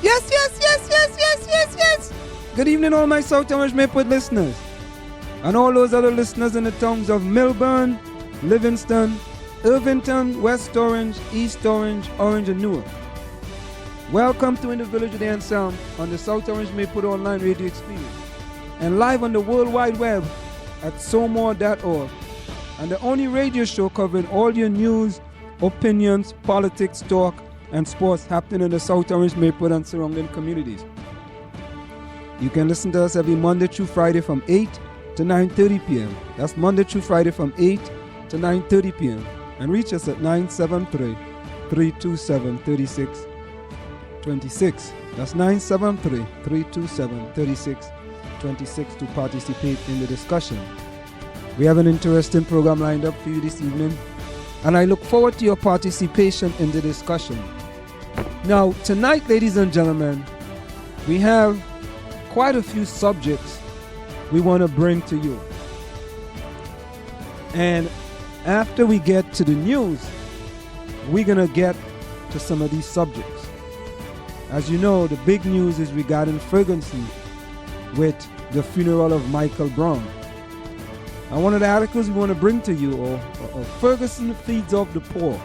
Yes, yes, yes, yes, yes, yes, yes. Good evening, all my South Orange Mayport listeners. And all those other listeners in the towns of Millburn, Livingston, Irvington, West Orange, East Orange, Orange and Newark. Welcome to In the Village With Anselm on the South Orange Mayport Online Radio Experience. And live on the World Wide Web at somore.org. And the only radio show covering all your news, opinions, politics, talk, and sports happening in the South Orange, Mayport, and surrounding communities. You can listen to us every Monday through Friday from 8 to 9:30 p.m. That's Monday through Friday from 8 to 9:30 p.m. And reach us at 973-327-3626. That's 973-327-3626 to participate in the discussion. We have an interesting program lined up for you this evening, and I look forward to your participation in the discussion. Now, tonight, ladies and gentlemen, we have quite a few subjects we want to bring to you. And after we get to the news, we're going to get to some of these subjects. As you know, the big news is regarding Ferguson with the funeral of Michael Brown. And one of the articles we want to bring to you are Ferguson feeds off the poor.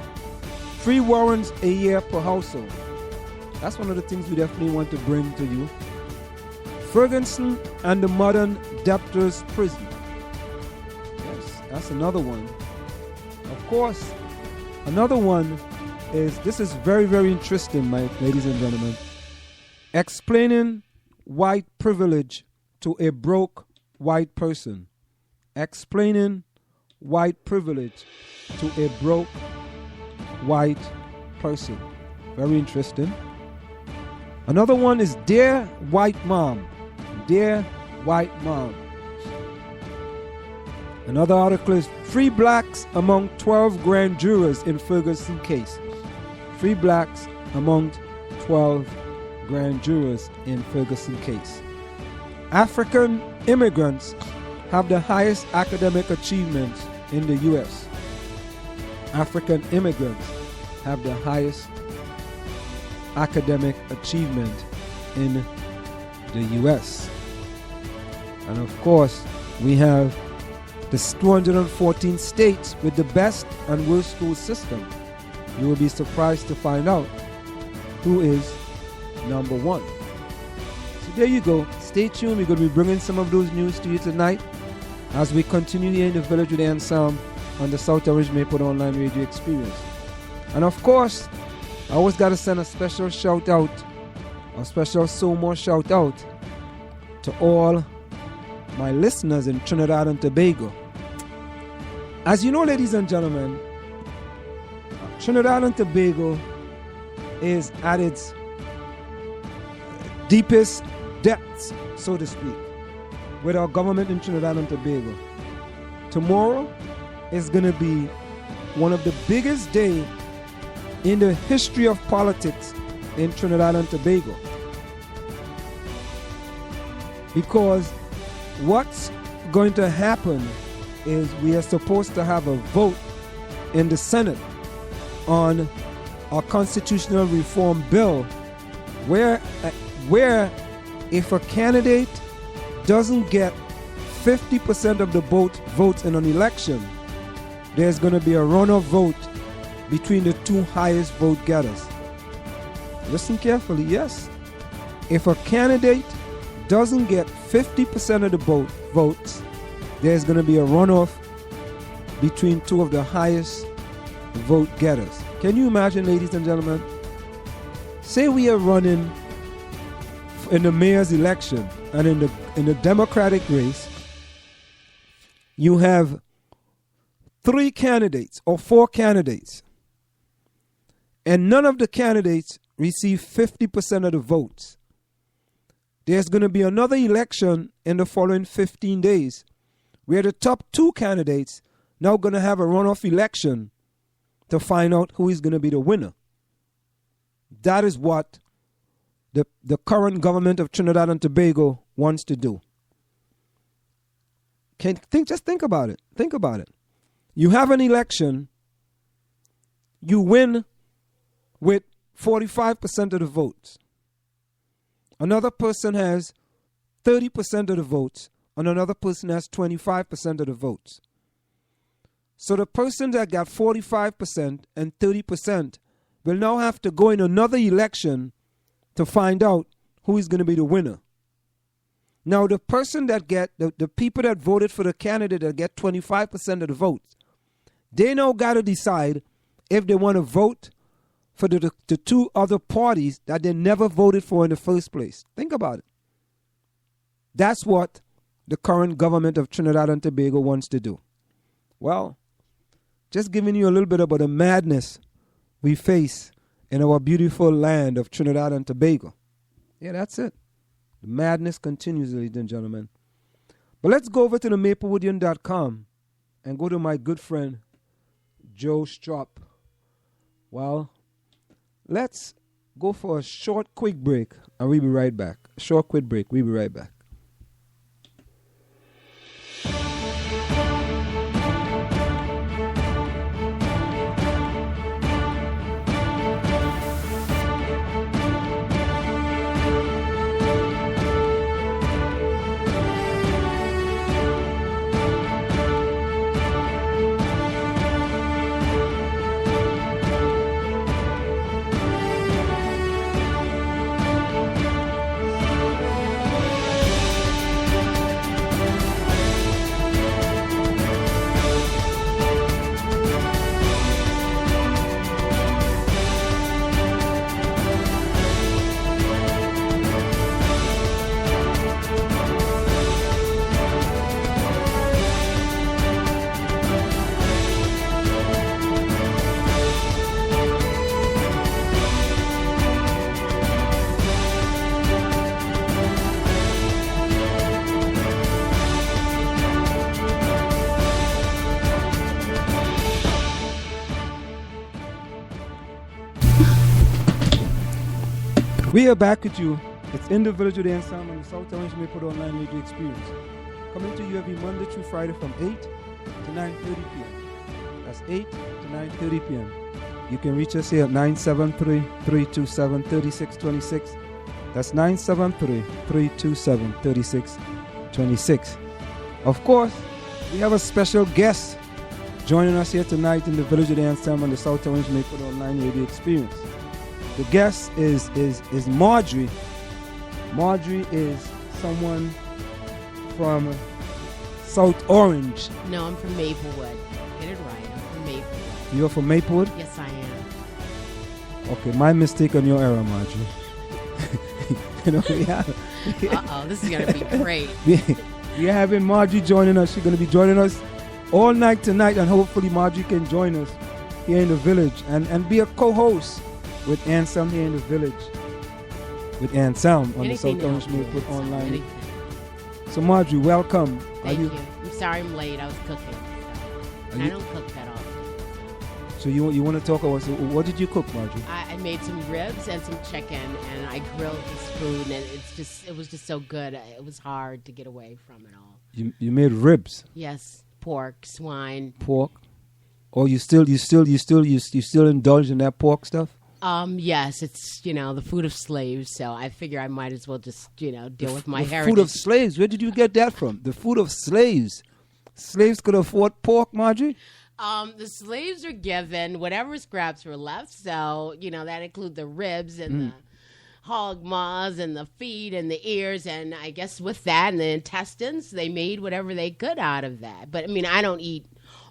3 warrants a year per household. That's one of the things we definitely want to bring to you. Ferguson and the modern debtors' prison. Yes, that's another one. Of course, another one is, this is very, very interesting, my ladies and gentlemen. Explaining white privilege to a broke white person. Explaining white privilege to a broke white person. Very interesting. Another one is Dear White Mom. Dear White Mom. Another article is 3 blacks among 12 grand jurors in Ferguson case. 3 blacks among 12 grand jurors in Ferguson case. African immigrants have the highest academic achievements in the U.S. African immigrants have the highest academic achievement in the U.S. And of course, we have the 214 states with the best and worst school system. You will be surprised to find out who is number 1. So there you go. Stay tuned. We're going to be bringing some of those news to you tonight as we continue here in the Village with Anselm on the South Orange Mayport Online Radio Experience. And of course, I always got to send a special shout out, a special Somore shout out to all my listeners in Trinidad and Tobago. As you know, ladies and gentlemen, Trinidad and Tobago is at its deepest depths, so to speak, with our government in Trinidad and Tobago. Tomorrow is going to be one of the biggest days in the history of politics in Trinidad and Tobago. Because what's going to happen is we are supposed to have a vote in the Senate on our constitutional reform bill where if a candidate doesn't get 50% of the votes in an election, there's going to be a runoff vote between the 2 highest vote getters. Listen carefully, yes. If a candidate doesn't get 50% of the votes, there's going to be a runoff between 2 of the highest vote getters. Can you imagine, ladies and gentlemen? Say we are running in the mayor's election, and in the Democratic race, you have 3 candidates or 4 candidates, and none of the candidates receive 50% of the votes. There's going to be another election in the following 15 days where the top 2 candidates now going to have a runoff election to find out who is going to be the winner. That is what the current government of Trinidad and Tobago wants to do. Just think about it. Think about it. You have an election, you win with 45% of the votes. Another person has 30% of the votes, and another person has 25% of the votes. So the person that got 45% and 30% will now have to go in another election to find out who is going to be the winner. Now, the person that get, the people that voted for the candidate that get 25% of the votes, they now got to decide if they want to vote for the two other parties that they never voted for in the first place. Think about it. That's what the current government of Trinidad and Tobago wants to do. Well, just giving you a little bit about the madness we face in our beautiful land of Trinidad and Tobago. Yeah, that's it. The madness continues, ladies and gentlemen. But let's go over to the maplewoodian.com and go to my good friend, Joe Strop. Well, let's go for a short, quick break, and we'll be right back. Short, quick break. We'll be right back. We are back with you. It's in the Village with Anselm on the South Orange Maple Online Radio Experience. Coming to you every Monday through Friday from 8 to 9:30 p.m. That's 8 to 9:30 p.m. You can reach us here at 973-327-3626. That's 973-327-3626. Of course, we have a special guest joining us here tonight in the Village with Anselm on the South Orange Maple Online Radio Experience. The guest is Marjorie. Marjorie is someone from South Orange. No, I'm from Maplewood. Get it right. I'm from Maplewood. You're from Maplewood? Yes, I am. Okay, my mistake on your error, Marjorie. Uh-oh, this is going to be great. We are having Marjorie joining us. She's going to be joining us all night tonight, and hopefully Marjorie can join us here in the village and be a co-host with Anselm here in the Village with Anselm on Anything the South Orange Maple Online. Anything. So Marjorie, welcome. Thank you. I'm sorry I'm late. I was cooking. I don't cook that often. So you want to talk about, so what did you cook, Marjorie? I made some ribs and some chicken, and I grilled this food, and it was just so good. It was hard to get away from it all. You made ribs? Yes, pork, swine. Pork? Oh, you still indulge in that pork stuff? Yes, it's, the food of slaves, so I figure I might as well just, deal with my heritage. Food of slaves? Where did you get that from? The food of slaves? Slaves could afford pork, Marjorie? The slaves were given whatever scraps were left, so, that include the ribs and the hog maws and the feet and the ears, and I guess with that and the intestines, they made whatever they could out of that. But, I don't eat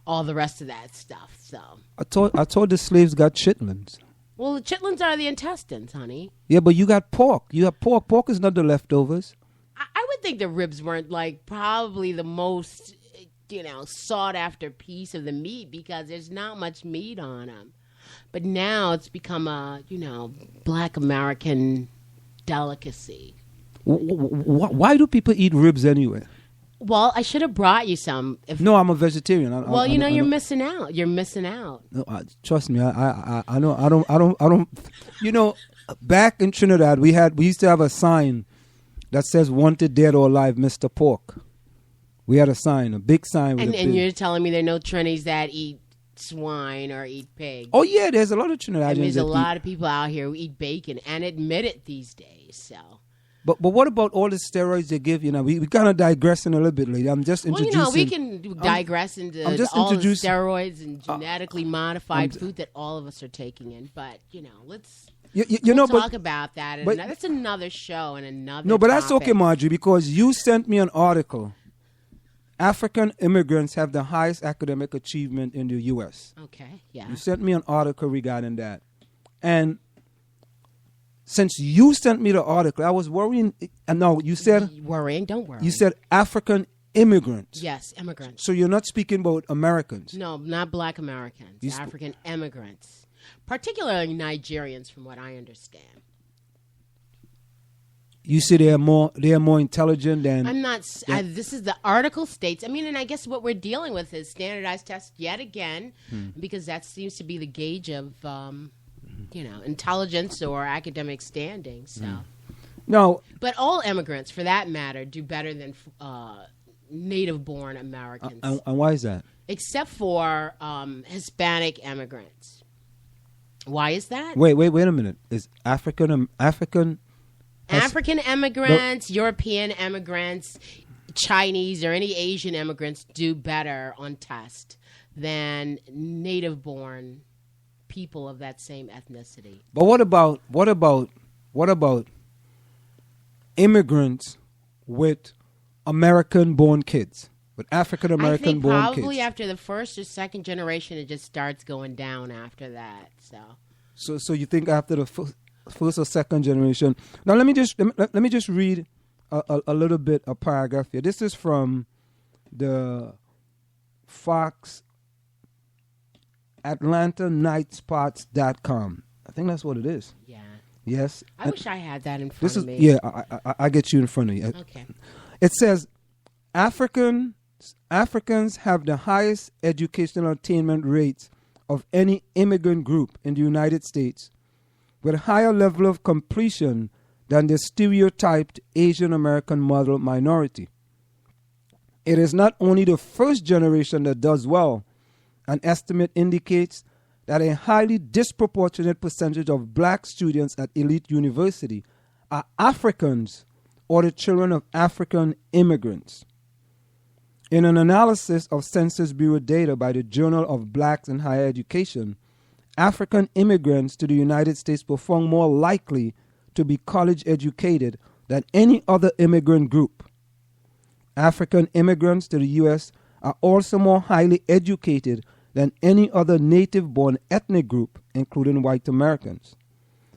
all the rest of that stuff, so. I thought the slaves got chitlins. Well, the chitlins are the intestines, honey. Yeah, but you got pork. You have pork. Pork is not the leftovers. I would think the ribs weren't, probably the most, sought after piece of the meat because there's not much meat on them. But now it's become a, black American delicacy. Why do people eat ribs anyway? Well, I should have brought you some. No, I'm a vegetarian. You're missing out. You're missing out. No, trust me. I know. I don't. Back in Trinidad, we used to have a sign that says "Wanted dead or alive, Mr. Pork." We had a sign, a big sign. And you're telling me there are no Trinis that eat swine or eat pig? Oh yeah, there's a lot of Trinidadians. There's a lot of people out here who eat bacon and admit it these days. So. But what about all the steroids they give? You know, we kind of digressing a little bit, lady. I'm just introducing. Well, we can digress into all the steroids and genetically modified food that all of us are taking in. But, let's talk about that. And that's another show and another No, but topic. that's okay, Marjorie, because you sent me an article. African immigrants have the highest academic achievement in the U.S. Okay, yeah. You sent me an article regarding that. And since you sent me the article, I was worrying. No, you said... Worrying? Don't worry. You said African immigrants. Yes, immigrants. So you're not speaking about Americans. No, not black Americans. African immigrants. Particularly Nigerians, from what I understand. You say they are more intelligent than... I'm not... this is the article states. And I guess what we're dealing with is standardized tests yet again, because that seems to be the gauge of, intelligence or academic standing. So, No. But all immigrants, for that matter, do better than native-born Americans. And why is that? Except for Hispanic immigrants. Why is that? Wait a minute. Is African immigrants, European immigrants, Chinese, or any Asian immigrants do better on test than native-born people of that same ethnicity. But what about immigrants with American-born kids, with African American-born kids? Probably after the first or second generation, it just starts going down after that. So you think after the first or second generation? Now let me just read a little bit, a paragraph here. This is from the Fox AtlantaNightSpots.com. I think that's what it is. Yeah. Yes. I wish I had that in front of me. Yeah, I get you in front of you. Okay. It says Africans have the highest educational attainment rates of any immigrant group in the United States, with a higher level of completion than the stereotyped Asian American model minority. It is not only the first generation that does well. An estimate indicates that a highly disproportionate percentage of black students at elite university are Africans or the children of African immigrants. In an analysis of Census Bureau data by the Journal of Blacks in Higher Education, African immigrants to the United States perform more likely to be college educated than any other immigrant group. African immigrants to the U.S. are also more highly educated than any other native-born ethnic group, including white Americans.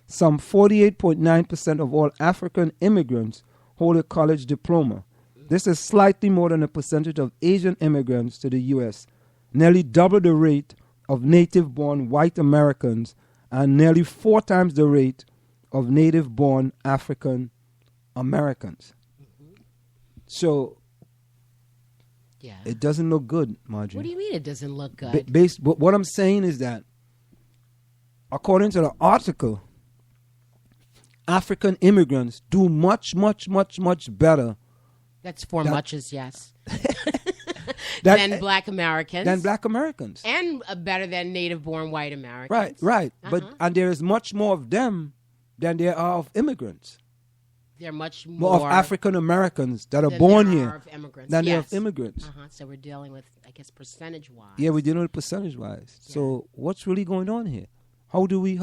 Some 48.9% of all African immigrants hold a college diploma. This is slightly more than a percentage of Asian immigrants to the U.S., nearly double the rate of native-born white Americans, and nearly 4 times the rate of native-born African Americans. So, yeah, it doesn't look good, Marjorie. What do you mean it doesn't look good? But what I'm saying is that, according to the article, African immigrants do much, much, much, much better. That's four muches, yes. Than black Americans. Than black Americans. And better than native-born white Americans. Right. And there is much more of them than there are of immigrants. There are much more of African Americans that are born here than there are of immigrants. So we're dealing with, I guess, percentage-wise. Yeah, we're dealing with percentage-wise. Yeah. So what's really going on here? How do we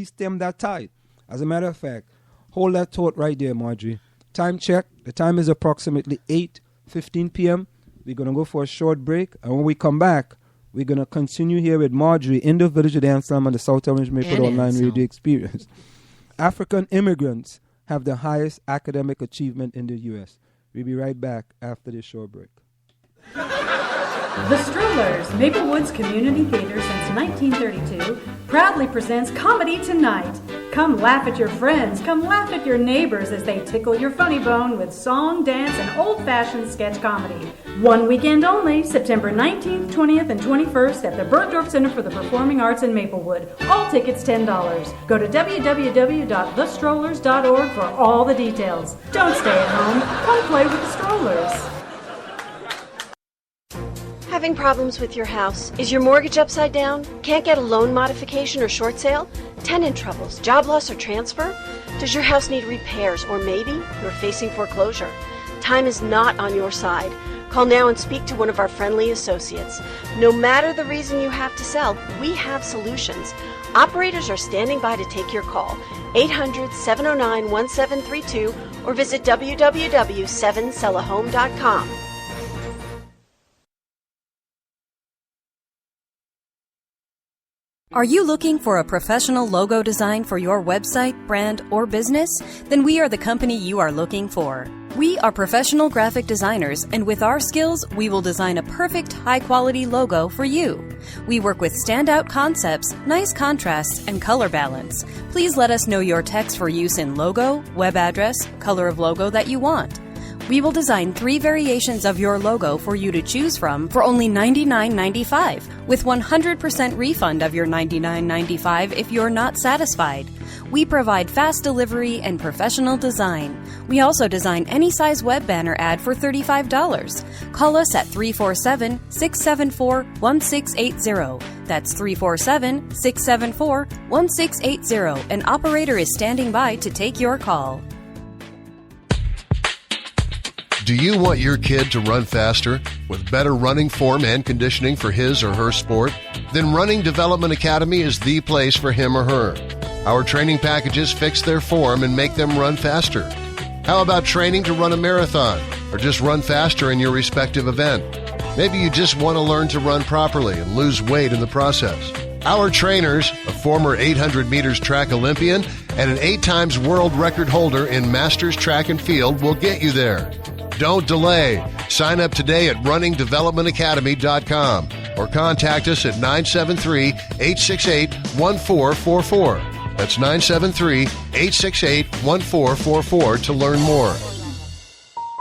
stem that tide? As a matter of fact, hold that thought right there, Marjorie. Time check. The time is approximately 8:15 p.m. We're going to go for a short break. And when we come back, we're going to continue here with Marjorie in the Village with Anselm and the South Orange Maple Online Radio Experience. African immigrants have the highest academic achievement in the U.S. We'll be right back after this short break. The Strollers, Maplewood's community theater since 1932, proudly presents Comedy Tonight. Come laugh at your friends, come laugh at your neighbors as they tickle your funny bone with song, dance, and old-fashioned sketch comedy. One weekend only, September 19th, 20th, and 21st at the Bergdorf Center for the Performing Arts in Maplewood. All tickets $10. Go to www.thestrollers.org for all the details. Don't stay at home. Come play with the Strollers. Having problems with your house? Is your mortgage upside down? Can't get a loan modification or short sale? Tenant troubles, job loss, or transfer? Does your house need repairs, or maybe you're facing foreclosure? Time is not on your side. Call now and speak to one of our friendly associates. No matter the reason you have to sell, we have solutions. Operators are standing by to take your call. 800-709-1732 or visit www.7sellahome.com. Are you looking for a professional logo design for your website, brand, or business? Then we are the company you are looking for. We are professional graphic designers, and with our skills, we will design a perfect, high-quality logo for you. We work with standout concepts, nice contrasts, and color balance. Please let us know your text for use in logo, web address, color of logo that you want. We will design 3 variations of your logo for you to choose from for only $99.95, with 100% refund of your $99.95 if you're not satisfied. We provide fast delivery and professional design. We also design any size web banner ad for $35. Call us at 347-674-1680. That's 347-674-1680. An operator is standing by to take your call. Do you want your kid to run faster with better running form and conditioning for his or her sport? Then Running Development Academy is the place for him or her. Our training packages fix their form and make them run faster. How about training to run a marathon or just run faster in your respective event? Maybe you just want to learn to run properly and lose weight in the process. Our trainers, a former 800 meters track Olympian and an 8 times world record holder in Masters Track and Field, will get you there. Don't delay. Sign up today at runningdevelopmentacademy.com or contact us at 973-868-1444. That's 973-868-1444 to learn more.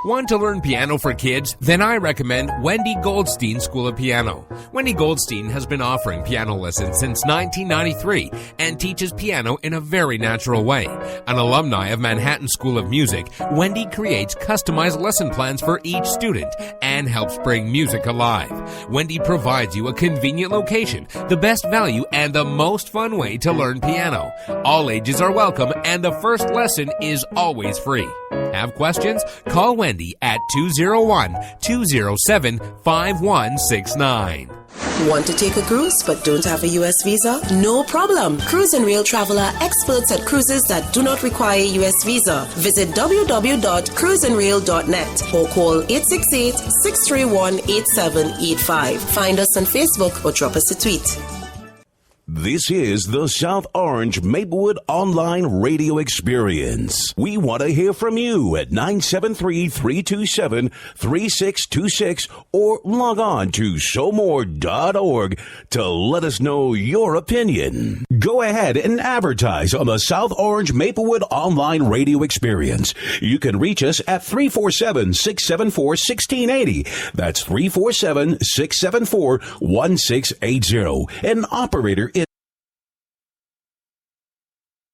Want to learn piano for kids? Then I recommend Wendy Goldstein School of Piano. Wendy Goldstein has been offering piano lessons since 1993 and teaches piano in a very natural way. An alumni of Manhattan School of Music, Wendy creates customized lesson plans for each student and helps bring music alive. Wendy provides you a convenient location, the best value, and the most fun way to learn piano. All ages are welcome, and the first lesson is always free. Have questions? Call Wendy at 201-207-5169. Want to take a cruise but don't have a U.S. visa? No problem. Cruise and Rail Travel are experts at cruises that do not require a U.S. visa. Visit www.cruiseandrail.net or call 868-631-8785. Find us on Facebook or drop us a tweet. This is the South Orange Maplewood Online Radio Experience. We want to hear from you at 973-327-3626 or log on to showmore.org to let us know your opinion. Go ahead and advertise on the South Orange Maplewood Online Radio Experience. You can reach us at 347-674-1680. That's 347-674-1680. An operator is...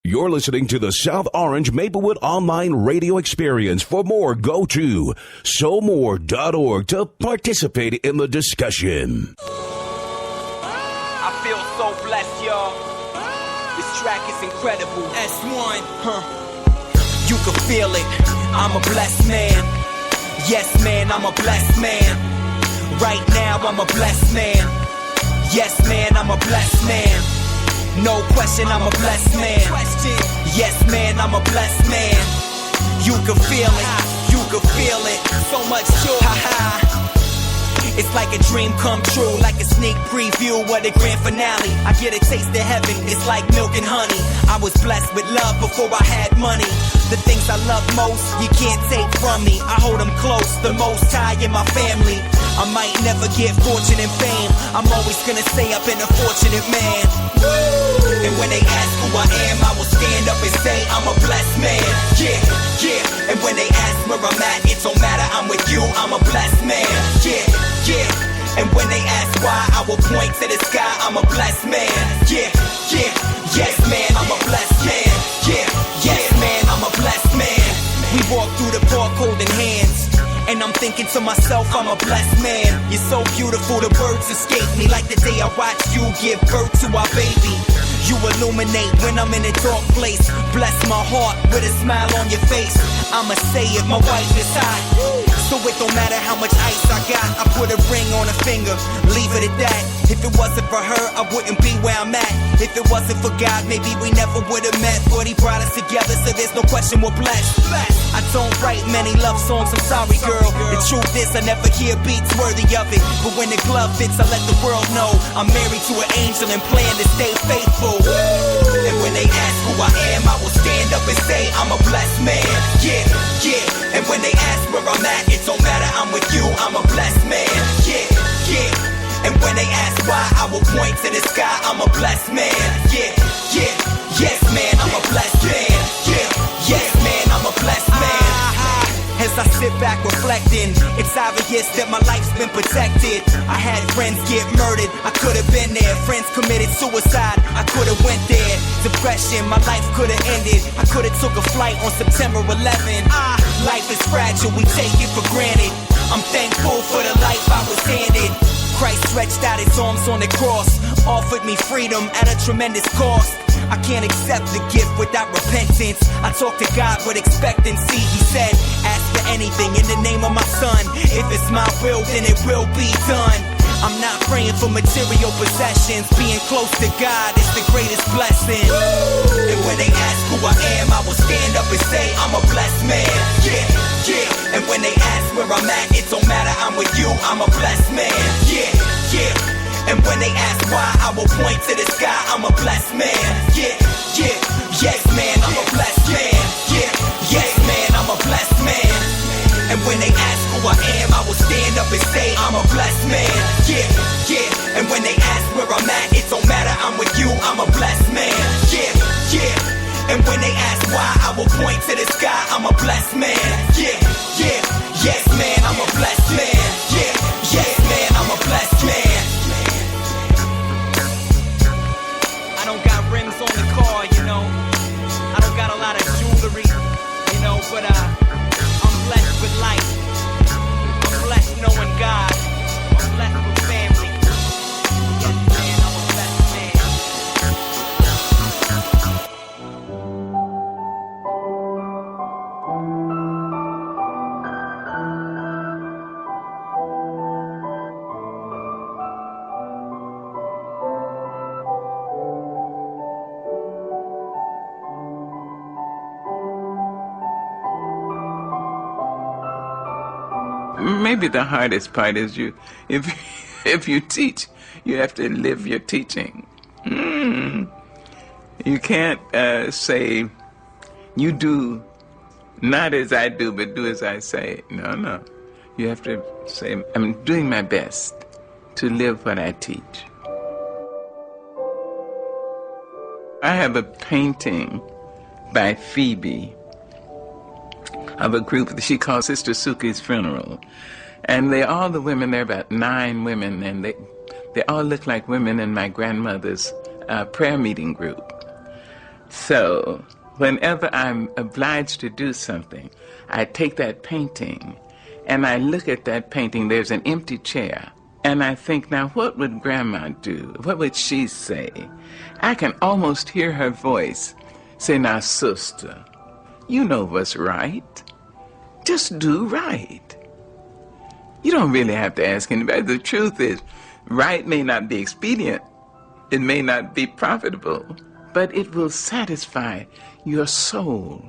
You're listening to the South Orange Maplewood Online Radio Experience. For more, go to showmore.org to participate in the discussion. I feel so blessed, y'all. This track is incredible. S1, You can feel it. I'm a blessed man. Yes, man, I'm a blessed man. Right now, I'm a blessed man. Yes, man, I'm a blessed man. No question, I'm a blessed man. Yes, man, I'm a blessed man. You can feel it, you can feel it. So much joy, It's like a dream come true, like a sneak preview of the grand finale. I get a taste of heaven, it's like milk and honey. I was blessed with love before I had money. The things I love most, you can't take from me. I hold them close, the most high in my family. I might never get fortune and fame. I'm always gonna stay up in a fortunate man. And when they ask who I am, I will stand up and say I'm a blessed man. Yeah, yeah. And when they ask where I'm at, it don't matter, I'm with you, I'm a blessed man. Yeah, yeah. And when they ask why, I will point to the sky, I'm a blessed man. Yeah, yeah. Yes, man, I'm a blessed man. Yeah, yes, man, I'm a blessed man. We walk through the park holding hands. And I'm thinking to myself, I'm a blessed man. You're so beautiful, the words escape me. Like the day I watched you give birth to our baby. You illuminate when I'm in a dark place. Bless my heart with a smile on your face. I'ma say it, my wife is hot. So it don't matter how much ice I got. I put a ring on her finger, leave it at that. If it wasn't for her, I wouldn't be where I'm at. If it wasn't for God, maybe we never would have met. But he brought us together, so there's no question we're blessed. I don't write many love songs, I'm sorry girl. The truth is I never hear beats worthy of it. But when the glove fits, I let the world know I'm married to an angel and plan to stay faithful. And when they ask who I am, I will stand up and say I'm a blessed man. Yeah, yeah. And when they ask where I'm at, it don't matter, I'm with you, I'm a blessed man. Yeah, yeah. And when they ask why, I will point to the sky, I'm a blessed man. Yeah, yeah. Yes, man, I'm a blessed man. Yeah, yes, man, I'm a blessed man. As I sit back reflecting, it's obvious that my life's been protected. I had friends get murdered, I could have been there. Friends committed suicide, I could have went there. Depression, my life could have ended. I could have took a flight on September 11. Life is fragile, we take it for granted. I'm thankful for the life I was handed. Christ stretched out his arms on the cross, offered me freedom at a tremendous cost. I can't accept the gift without repentance. I talk to God with expectancy. He said, ask for anything in the name of my son. If it's my will, then it will be done. I'm not praying for material possessions. Being close to God is the greatest blessing. And when they ask who I am, I will stand up and say I'm a blessed man. Yeah, yeah. And when they ask where I'm at, it don't matter, I'm with you, I'm a blessed man. Yeah, yeah. And when they ask why, I will point to the sky, I'm a blessed man. Yeah, yeah. Yes, man, I'm a blessed man. Yeah, yes, man, I'm a blessed man. And when they ask who I am, I will stand up and say I'm a blessed man. Yeah, yeah. And when they ask where I'm at, it don't matter, I'm with you, I'm a blessed man. Yeah, yeah. And when they ask why, I will point to the sky, I'm a blessed man. Yeah, yeah. Yes, man, I'm a blessed man. Yeah, yes, man, I'm a blessed man. I don't got rims on the car, you know. I don't got a lot of jewelry, you know, but I'm blessed with life. I'm blessed knowing God. I'm blessed with family. Yes, man, I'm a blessed man. Maybe the hardest part is if you teach, you have to live your teaching. You can't say, you do not as I do, but do as I say. No. You have to say, I'm doing my best to live what I teach. I have a painting by Phoebe of a group that she calls Sister Suki's Funeral. And all the women, there are about 9 women, and they all look like women in my grandmother's prayer meeting group. So whenever I'm obliged to do something, I take that painting and I look at that painting. There's an empty chair. And I think, now what would Grandma do? What would she say? I can almost hear her voice say, now, sister, you know what's right. Just do right. You don't really have to ask anybody. The truth is, right may not be expedient. It may not be profitable, but it will satisfy your soul.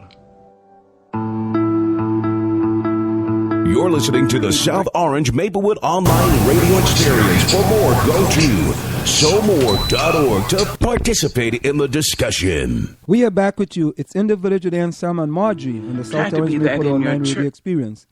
You're listening to the South Orange Maplewood Online Radio Experience. For more, go to SoMore.org to participate in the discussion. We are back with you. It's in the Village with Anselm and Marjorie on the South Orange Maplewood Online Radio Experience.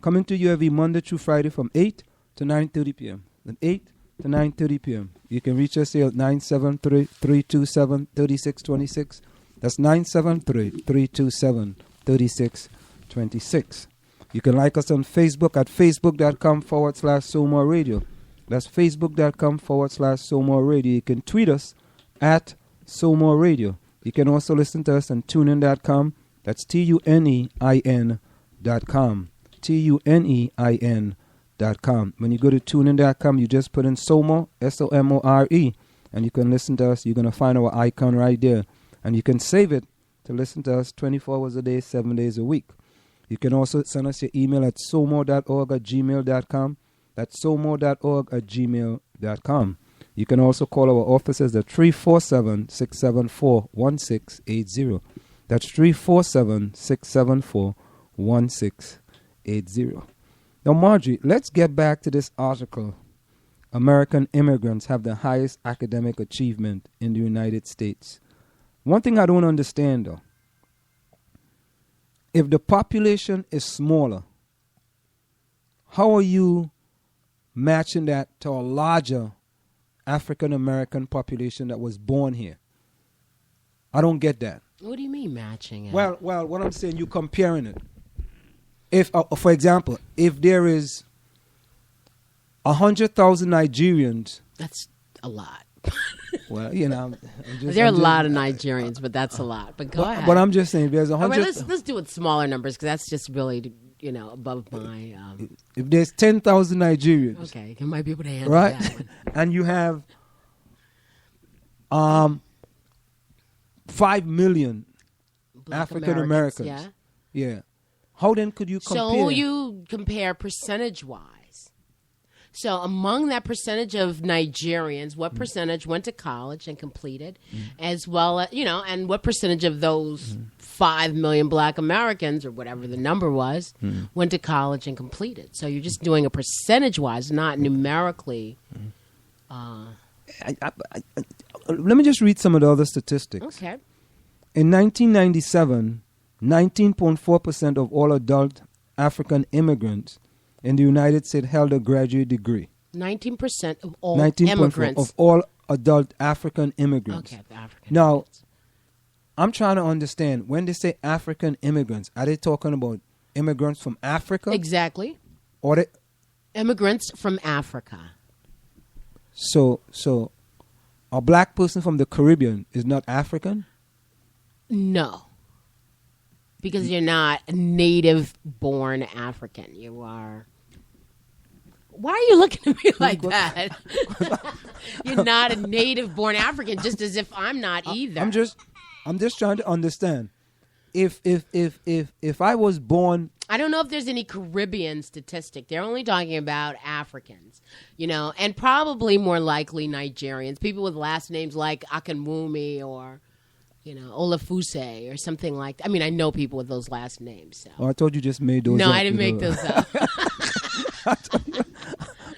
Coming to you every Monday through Friday from 8 to 9:30 p.m. From 8 to 9:30 p.m. You can reach us here at 973-327-3626. That's 973-327-3626. You can like us on Facebook at facebook.com/SoMore Radio. That's facebook.com/SoMore Radio. You can tweet us at SoMore Radio. You can also listen to us on tunein.com. That's TUNEIN.com. TUNEIN.com. When you go to tunein.com, you just put in SoMore, SOMORE, and you can listen to us. You're going to find our icon right there, and you can save it to listen to us 24 hours a day, 7 days a week. You can also send us your email at somore.org@gmail.com. That's somore.org@gmail.com. You can also call our offices at 347-674-1680. That's 347-674-1680. Now, Margie, let's get back to this article. American immigrants have the highest academic achievement in the United States. One thing I don't understand, though, if the population is smaller, how are you matching that to a larger African American population that was born here? I don't get that. What do you mean matching it? Well, what I'm saying, you're comparing it. If, for example, if there is 100,000 Nigerians, that's a lot. Well, you know, there are a lot of Nigerians, but that's a lot. But go ahead. But I'm just saying, there's 100. Right, let's do it smaller numbers because that's just really, above my. If there's 10,000 Nigerians, okay, you might be able to handle right? that one. And you have 5 million African Americans. Yeah. How then could you compare? So you compare percentage-wise. So among that percentage of Nigerians, what percentage went to college and completed, as well as, and what percentage of those 5 million black Americans, or whatever the number was, went to college and completed? So you're just doing a percentage-wise, not numerically. Let me just read some of the other statistics. Okay. In 1997, 19.4% of all adult African immigrants in the United States held a graduate degree. 19% of all immigrants. Of all adult African immigrants. Okay, the African now, immigrants. I'm trying to understand, when they say African immigrants, are they talking about immigrants from Africa? Exactly. Or they, immigrants from Africa. So a black person from the Caribbean is not African? No. Because you're not a native-born African. You are... Why are you looking at me like that? You're not a native-born African, just as if I'm not either. I'm just trying to understand. If I was born... I don't know if there's any Caribbean statistic. They're only talking about Africans, and probably more likely Nigerians. People with last names like Akinwumi or... Olafuse or something like that. I mean, I know people with those last names. So. Oh, I thought you just made those up. No, I didn't make those up.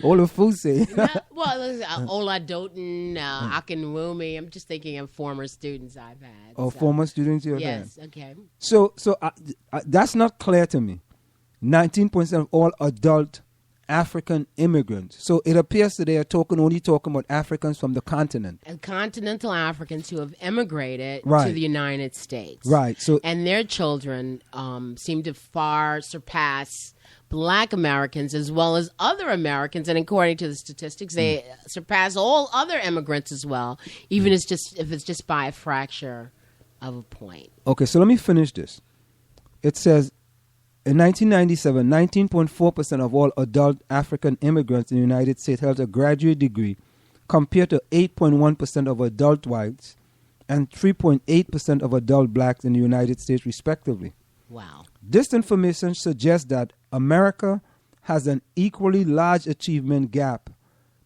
Olafuse. Ola Doughton, Akinwumi. I'm just thinking of former students I've had. Oh, former students you've had. Yes, okay. So that's not clear to me. 19% of all adult African immigrants. So it appears that they are only talking about Africans from the continent. And continental Africans who have immigrated right. to the United States. Right. And their children seem to far surpass black Americans as well as other Americans. And according to the statistics, they surpass all other immigrants as well, even if it's just by a fracture of a point. Okay, so let me finish this. It says, in 1997, 19.4% of all adult African immigrants in the United States held a graduate degree, compared to 8.1% of adult whites and 3.8% of adult blacks in the United States, respectively. Wow. This information suggests that America has an equally large achievement gap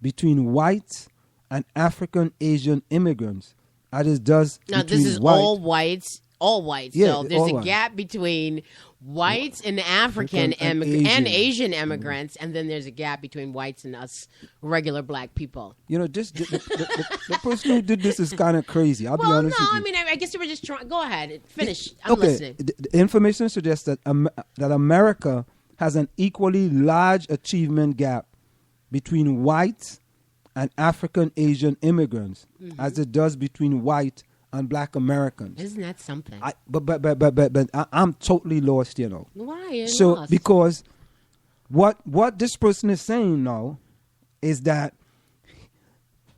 between whites and African Asian immigrants as it does now, between this is all whites. All whites. Yeah, so there's a whites. gap between whites and African and Asian immigrants, and then there's a gap between whites and us regular black people. The person who did this is kind of crazy. I'll be honest with you. I mean, I guess you were just trying. Go ahead, finish. I'm listening. The information suggests that that America has an equally large achievement gap between whites and African Asian immigrants as it does between white and black Americans. Isn't that something? But I'm totally lost, Why? So lost? Because what this person is saying now is that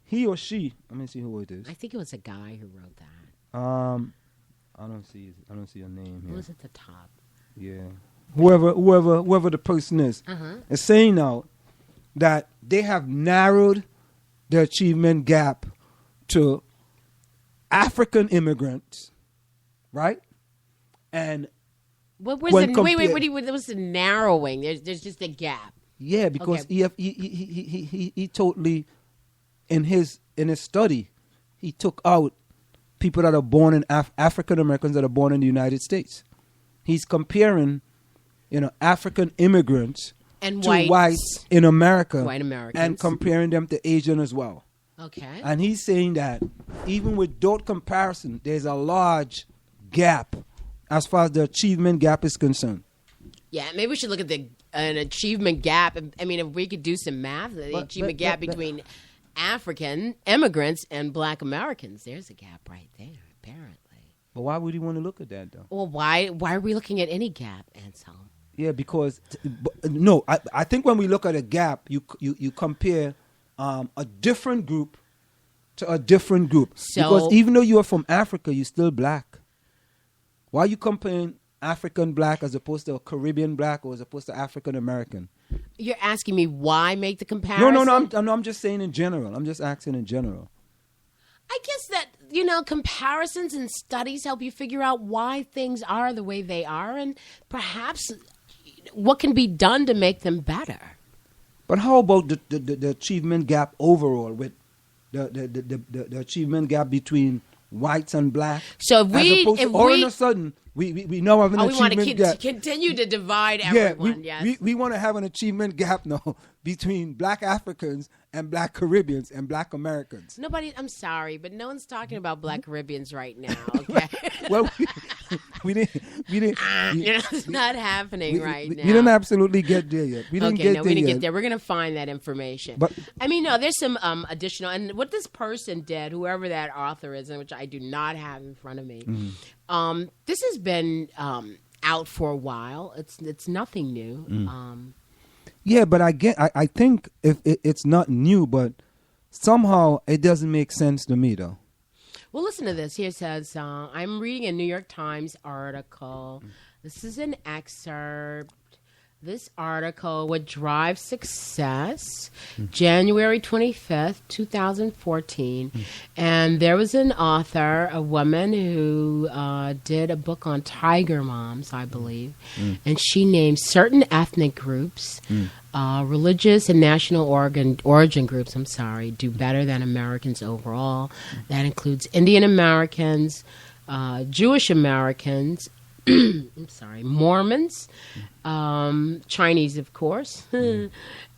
he or she, let me see who it is. I think it was a guy who wrote that. I don't see a name here. Who was at the top? Yeah. Whoever the person is saying now that they have narrowed the achievement gap to African immigrants, right? And wait, what's the narrowing? There's just a gap. Yeah, because he totally in his study he took out people that are born in African Americans that are born in the United States. He's comparing, African immigrants and to whites in America, white Americans, and comparing them to Asian as well. Okay. And he's saying that even with that comparison, there's a large gap as far as the achievement gap is concerned. Yeah, maybe we should look at an achievement gap. I mean, if we could do some math, the achievement gap between African immigrants and Black Americans, there's a gap right there, apparently. But why would you want to look at that, though? Well, why are we looking at any gap, Anselm? Yeah, because I think when we look at a gap, you compare a different group to a different group. So, because even though you are from Africa, you're still Black. Why are you comparing African Black as opposed to a Caribbean Black or as opposed to African American? You're asking me why make the comparison? No. I'm just saying in general. I'm just asking in general. I guess that, comparisons and studies help you figure out why things are the way they are and perhaps what can be done to make them better. But how about the achievement gap overall with the achievement gap between whites and Black? So if all of a sudden we now have an achievement gap. Continue to divide everyone. We want to have an achievement gap now between Black Africans and Black Caribbeans and Black Americans. I'm sorry, but no one's talking about Black Caribbeans right now. Okay. Well, we didn't. It's not happening right now. We didn't absolutely get there yet. We didn't get there. We're going to find that information. But there's some additional, and what this person did, whoever that author is, which I do not have in front of me, this has been out for a while. It's nothing new. Yeah, but I think if it's not new, but somehow it doesn't make sense to me, though. Well, listen to this. Here it says, I'm reading a New York Times article. This is an excerpt. This article would drive success, January 25th, 2014. And there was an author, a woman who did a book on tiger moms, I believe. And she named certain ethnic groups, religious and national origin groups, do better than Americans overall. That includes Indian Americans, Jewish Americans, Mormons, Chinese, of course.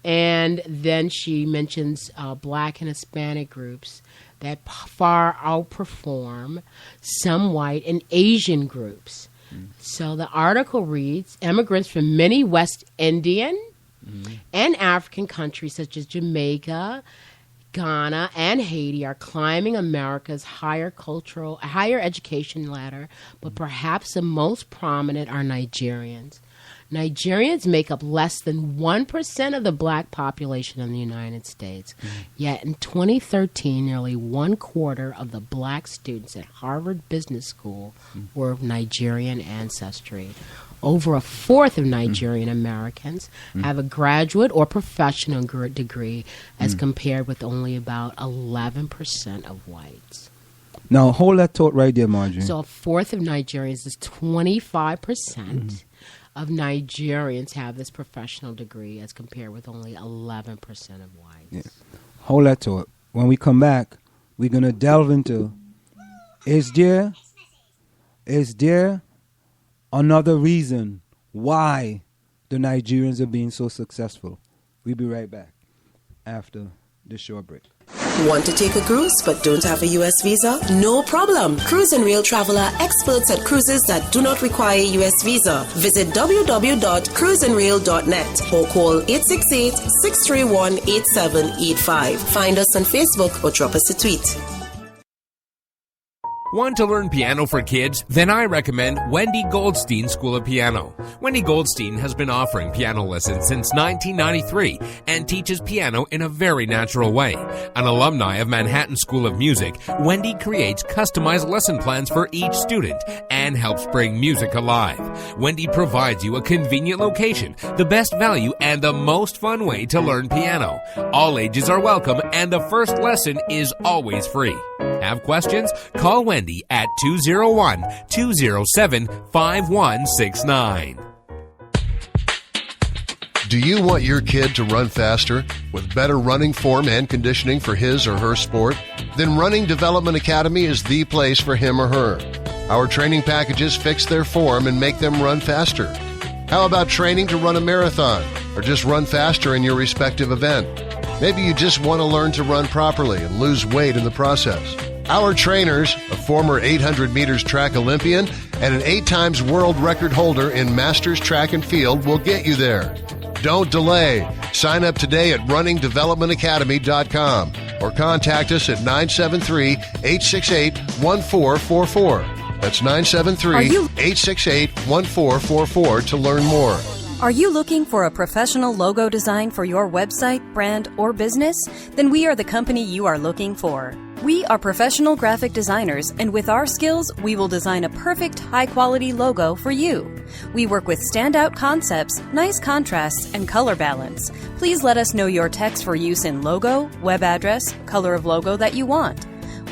And then she mentions Black and Hispanic groups that far outperform some white and Asian groups. So the article reads, immigrants from many West Indian and African countries such as Jamaica, Ghana, and Haiti are climbing America's higher education ladder, but perhaps the most prominent are Nigerians. Nigerians make up less than 1% of the Black population in the United States. Yet in 2013, nearly 1/4 of the Black students at Harvard Business School were of Nigerian ancestry. Over 1/4 of Nigerian Americans have a graduate or professional degree as compared with only about 11% of whites. Now, hold that thought right there, Marjorie. So 1/4 of Nigerians is 25% of Nigerians have this professional degree as compared with only 11% of whites. Yeah. Hold that thought. When we come back, we're going to delve into, is there another reason why the Nigerians are being so successful? We'll be right back after this short break. Want to take a cruise but don't have a U.S. visa? No problem. Cruise and Rail Travel are experts at cruises that do not require a U.S. visa. Visit www.cruiseandrail.net or call 868-631-8785. Find us on Facebook or drop us a tweet. Want to learn piano for kids? Then I recommend Wendy Goldstein School of Piano. Wendy Goldstein has been offering piano lessons since 1993 and teaches piano in a very natural way. An alumni of Manhattan School of Music, Wendy creates customized lesson plans for each student and helps bring music alive. Wendy provides you a convenient location, the best value, and the most fun way to learn piano. All ages are welcome and the first lesson is always free. Have questions? Call Wendy at 201-207-5169. Do you want your kid to run faster with better running form and conditioning for his or her sport? Then Running Development Academy is the place for him or her. Our training packages fix their form and make them run faster. How about training to run a marathon or just run faster in your respective event? Maybe you just want to learn to run properly and lose weight in the process. Our trainers, a former 800 meters track Olympian and an 8 times world record holder in Masters Track and Field, will get you there. Don't delay. Sign up today at runningdevelopmentacademy.com or contact us at 973-868-1444. That's 973-868-1444 to learn more. Are you looking for a professional logo design for your website, brand, or business? Then we are the company you are looking for. We are professional graphic designers, and with our skills, we will design a perfect, high-quality logo for you. We work with standout concepts, nice contrasts, and color balance. Please let us know your text for use in logo, web address, color of logo that you want.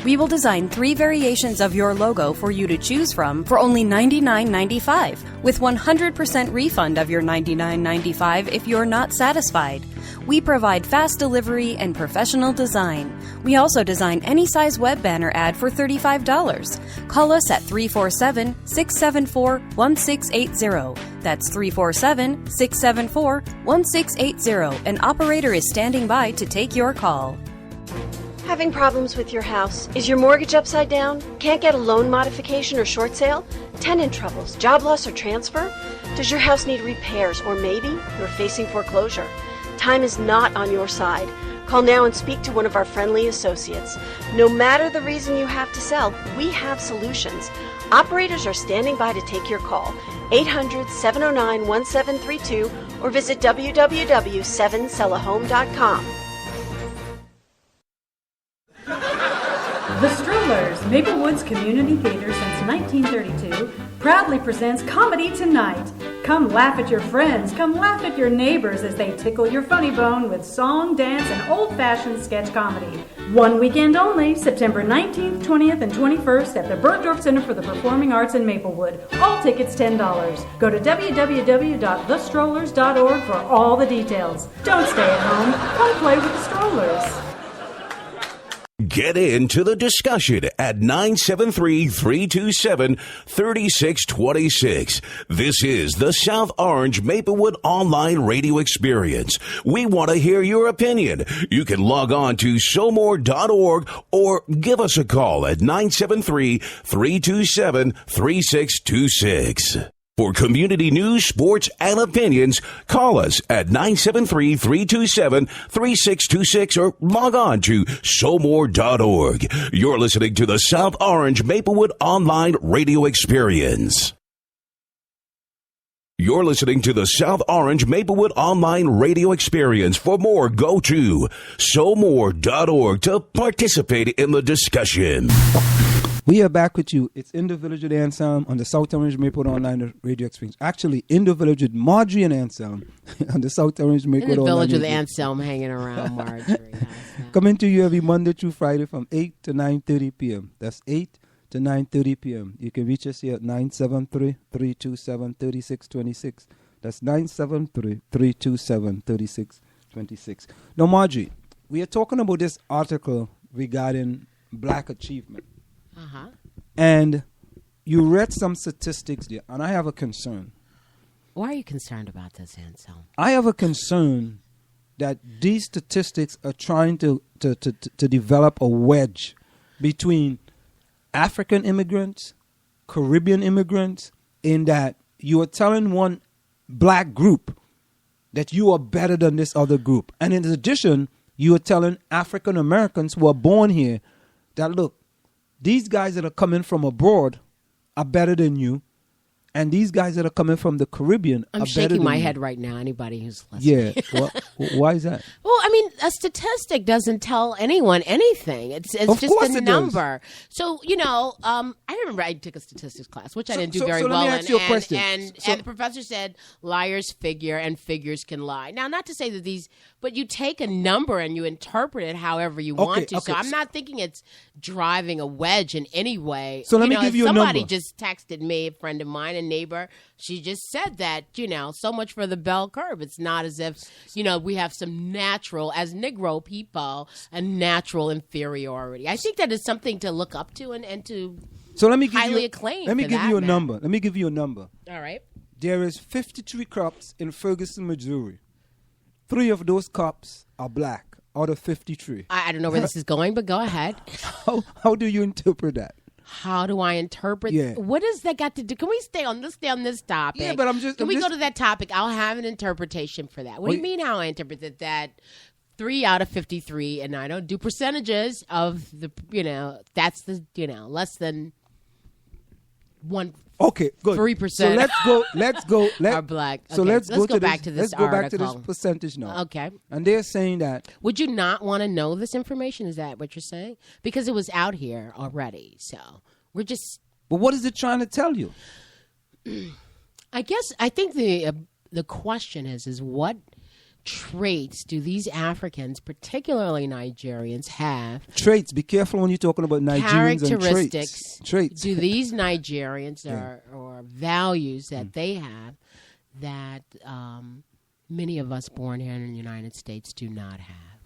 We will design 3 variations of your logo for you to choose from for only $99.95, with 100% refund of your $99.95 if you're not satisfied. We provide fast delivery and professional design. We also design any size web banner ad for $35. Call us at 347-674-1680. That's 347-674-1680. An operator is standing by to take your call. Having problems with your house? Is your mortgage upside down? Can't get a loan modification or short sale? Tenant troubles, job loss, or transfer? Does your house need repairs, or maybe you're facing foreclosure? Time is not on your side. Call now and speak to one of our friendly associates. No matter the reason you have to sell, we have solutions. Operators are standing by to take your call. 800-709-1732 or visit www.7sellahome.com. The Strollers, Maplewoods Community Theater since 1932, proudly presents Comedy Tonight. Come laugh at your friends, come laugh at your neighbors as they tickle your funny bone with song, dance, and old-fashioned sketch comedy. One weekend only, September 19th, 20th, and 21st at the Bergdorf Center for the Performing Arts in Maplewood. All tickets $10. Go to www.thestrollers.org for all the details. Don't stay at home. Come play with the Strollers. Get into the discussion at 973-327-3626. This is the South Orange Maplewood Online Radio Experience. We want to hear your opinion. You can log on to showmore.org or give us a call at 973-327-3626. For community news, sports, and opinions, call us at 973-327-3626 or log on to showmore.org. You're listening to the South Orange Maplewood Online Radio Experience. You're listening to the South Orange Maplewood Online Radio Experience. For more, go to showmore.org to participate in the discussion. We are back with you. It's In the Village with Anselm on the South Orange Maplewood Online Radio Experience. Actually, In the Village with Marjorie and Anselm on the South Orange Maplewood In the Online Village with Radio. Anselm hanging around Marjorie. Coming to you every Monday through Friday from 8 to 9:30 p.m. That's 8 to 9:30 p.m. You can reach us here at 973-327-3626. That's 973-327-3626. Now, Marjorie, we are talking about this article regarding black achievement. Uh-huh. And you read some statistics there, and I have a concern. Why are you concerned about this, Anselm? I have a concern that these statistics are trying to develop a wedge between African immigrants, Caribbean immigrants, in that you are telling one black group that you are better than this other group. And in addition, you are telling African Americans who are born here that, look, these guys that are coming from abroad are better than you, and these guys that are coming from the Caribbean are better than you. I'm shaking my head right now, anybody who's listening. Yeah. Well, why is that? Well, I mean, a statistic doesn't tell anyone anything. It's Of just course a it does. number. So, I remember I took a statistics class, which I didn't do very so well let me in. ask you a question. And the professor said liars figure and figures can lie. Now, not to say that these, but you take a number and you interpret it however you want to. Okay, so I'm not thinking it's driving a wedge in any way. So let me give you a somebody number. just texted me, a friend of mine, a neighbor. She just said that, so much for the bell curve. It's not as if, we have some natural, as Negro people, a natural inferiority. I think that is something to look up to and to highly acclaim. Let me for give that you a matter. number. Let me give you a number. All right. There is 53 cops in Ferguson, Missouri. 3 of those cops are black out of 53. I don't know where this is going, but go ahead. How do you interpret that? How do I interpret? Yeah. What does that got to do? Can we stay on this topic? Yeah, but Can we go to that topic? I'll have an interpretation for that. What do you mean how I interpret it? That 3 out of 53, and I don't do percentages of the, that's the, less than 1. Okay, good. 3%. So let's go. Are black. So Okay, let's go back to this Let's go back to article. this percentage now. Okay. And they're saying that. Would you not want to know this information? Is that what you're saying? Because it was out here already. So we're just. But what is it trying to tell you? I think the question is what traits do these Africans, particularly Nigerians, have? Traits. Be careful when you're talking about Nigerians and characteristics. Traits. Do these Nigerians or values that they have that many of us born here in the United States do not have?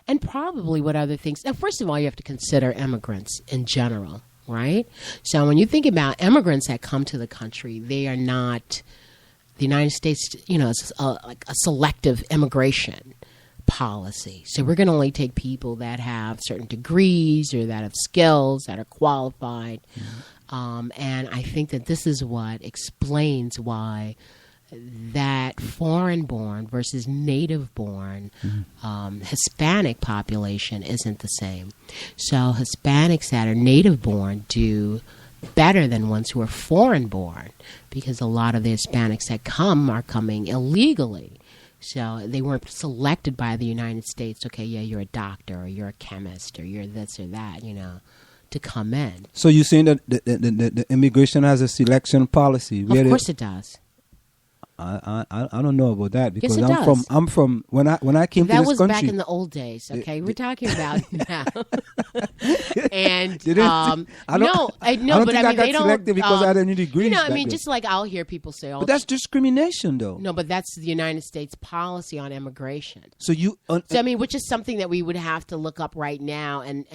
And probably what other things. Now, first of all, you have to consider immigrants in general, right? So when you think about immigrants that come to the country, they are not. The United States, is like a selective immigration policy. So we're going to only take people that have certain degrees or that have skills that are qualified. And I think that this is what explains why that foreign-born versus native-born Hispanic population isn't the same. So Hispanics that are native-born do better than ones who are foreign-born because a lot of the Hispanics that come are coming illegally. So they weren't selected by the United States. Okay, yeah, you're a doctor or you're a chemist or you're this or that, to come in. So you're saying that the immigration has a selection policy? Of course it does. I don't know about that because Yes, it does. I'm from when I came to this country. That was back in the old days. Okay, we're talking about now. And I don't think I got selected because I had any degrees. Just like I'll hear people say, "Oh, but that's discrimination, though." No, but that's the United States policy on immigration. So you, which is something that we would have to look up right now and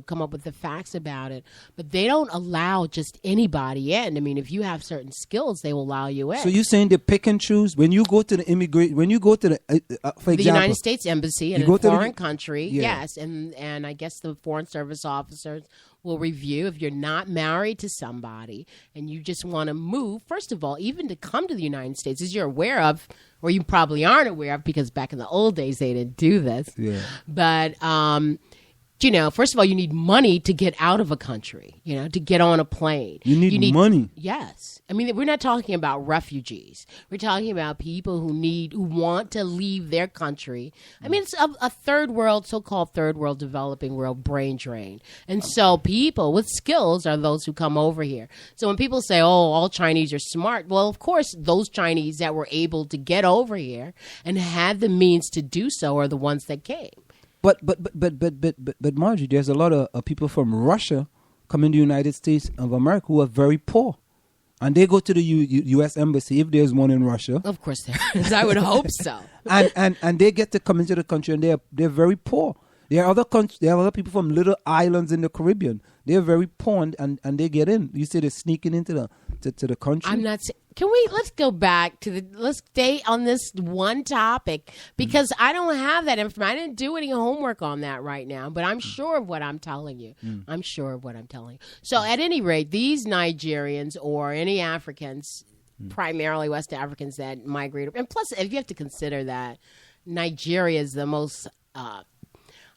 come up with the facts about it. But they don't allow just anybody in. I mean, if you have certain skills, they will allow you in. So you're saying they pick and choose when you go to the for example, the United States Embassy in a foreign country, yeah. yes, and I guess the Foreign Service officers will review if you're not married to somebody and you just want to move. First of all, even to come to the United States, as you're aware of, or you probably aren't aware of, because back in the old days they didn't do this. Yeah. But first of all, you need money to get out of a country, to get on a plane. You need money. Yes. I mean, we're not talking about refugees. We're talking about people who want to leave their country. I mean, it's a so-called third world, developing world brain drain. And so people with skills are those who come over here. So when people say, oh, all Chinese are smart, well, of course, those Chinese that were able to get over here and had the means to do so are the ones that came. But Margie, there's a lot of people from Russia coming to the United States of America who are very poor. And they go to the U.S. Embassy, if there's one in Russia. Of course there is. I would hope so. and they get to come into the country and they're very poor. There are other people from little islands in the Caribbean. They're very poor and they get in. You say they're sneaking into the country. I'm not saying. Let's go back to let's stay on this one topic because I don't have that information. I didn't do any homework on that right now, but I'm sure of what I'm telling you. I'm sure of what I'm telling you. So at any rate, these Nigerians or any Africans, primarily West Africans that migrate, and plus if you have to consider that Nigeria is the most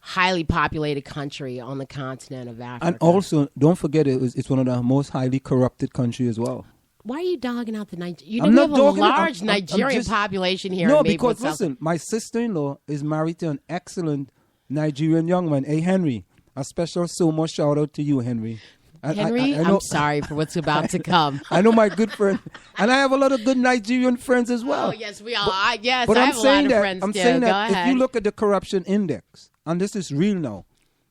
highly populated country on the continent of Africa. And also, don't forget, it's one of the most highly corrupted countries as well. Why are you dogging out the Nigeria? You I'm know, not we have a dogging it. large I'm Nigerian just- population here. No, in Maplewood, because South. listen, my sister-in-law is married to an excellent Nigerian young man. Hey, Henry, a special so-much shout-out to you, Henry. Henry, I know, I'm sorry for what's about to come. I know my good friend, and I have a lot of good Nigerian friends as well. Oh, yes, we all. Yes, But I I'm have a lot saying of that friends I'm too. saying Go that ahead. if you look at the corruption index, and this is real now,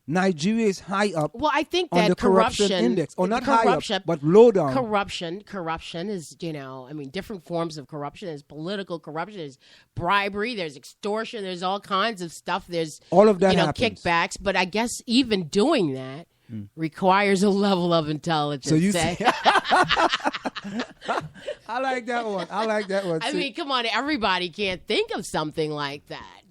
Nigeria is high up. Well, I think on that the corruption index, or not corruption, high up, but low down. Corruption is, different forms of corruption. There's political corruption. There's bribery. There's extortion. There's all kinds of stuff. There's all of that happens. kickbacks. But I guess even doing that requires a level of intelligence. So you say. say, I like that one. I mean, come on, everybody can't think of something like that,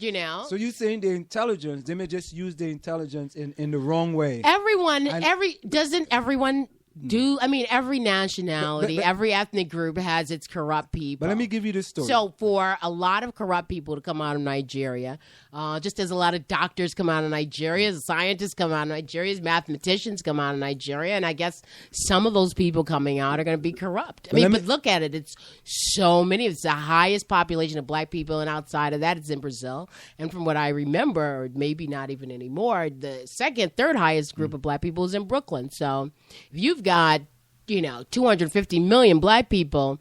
So you're saying the intelligence, they may just use the intelligence in the wrong way. Doesn't everyone do? I mean, every nationality, every ethnic group has its corrupt people. But let me give you this story. So for a lot of corrupt people to come out of Nigeria, just as a lot of doctors come out of Nigeria, as scientists come out of Nigeria, as mathematicians come out of Nigeria, and I guess some of those people coming out are going to be corrupt. But look at it. It's so many. It's the highest population of black people, and outside of that, it's in Brazil. And from what I remember, or maybe not even anymore, the third highest group of black people is in Brooklyn. So if you've got, 250 million black people,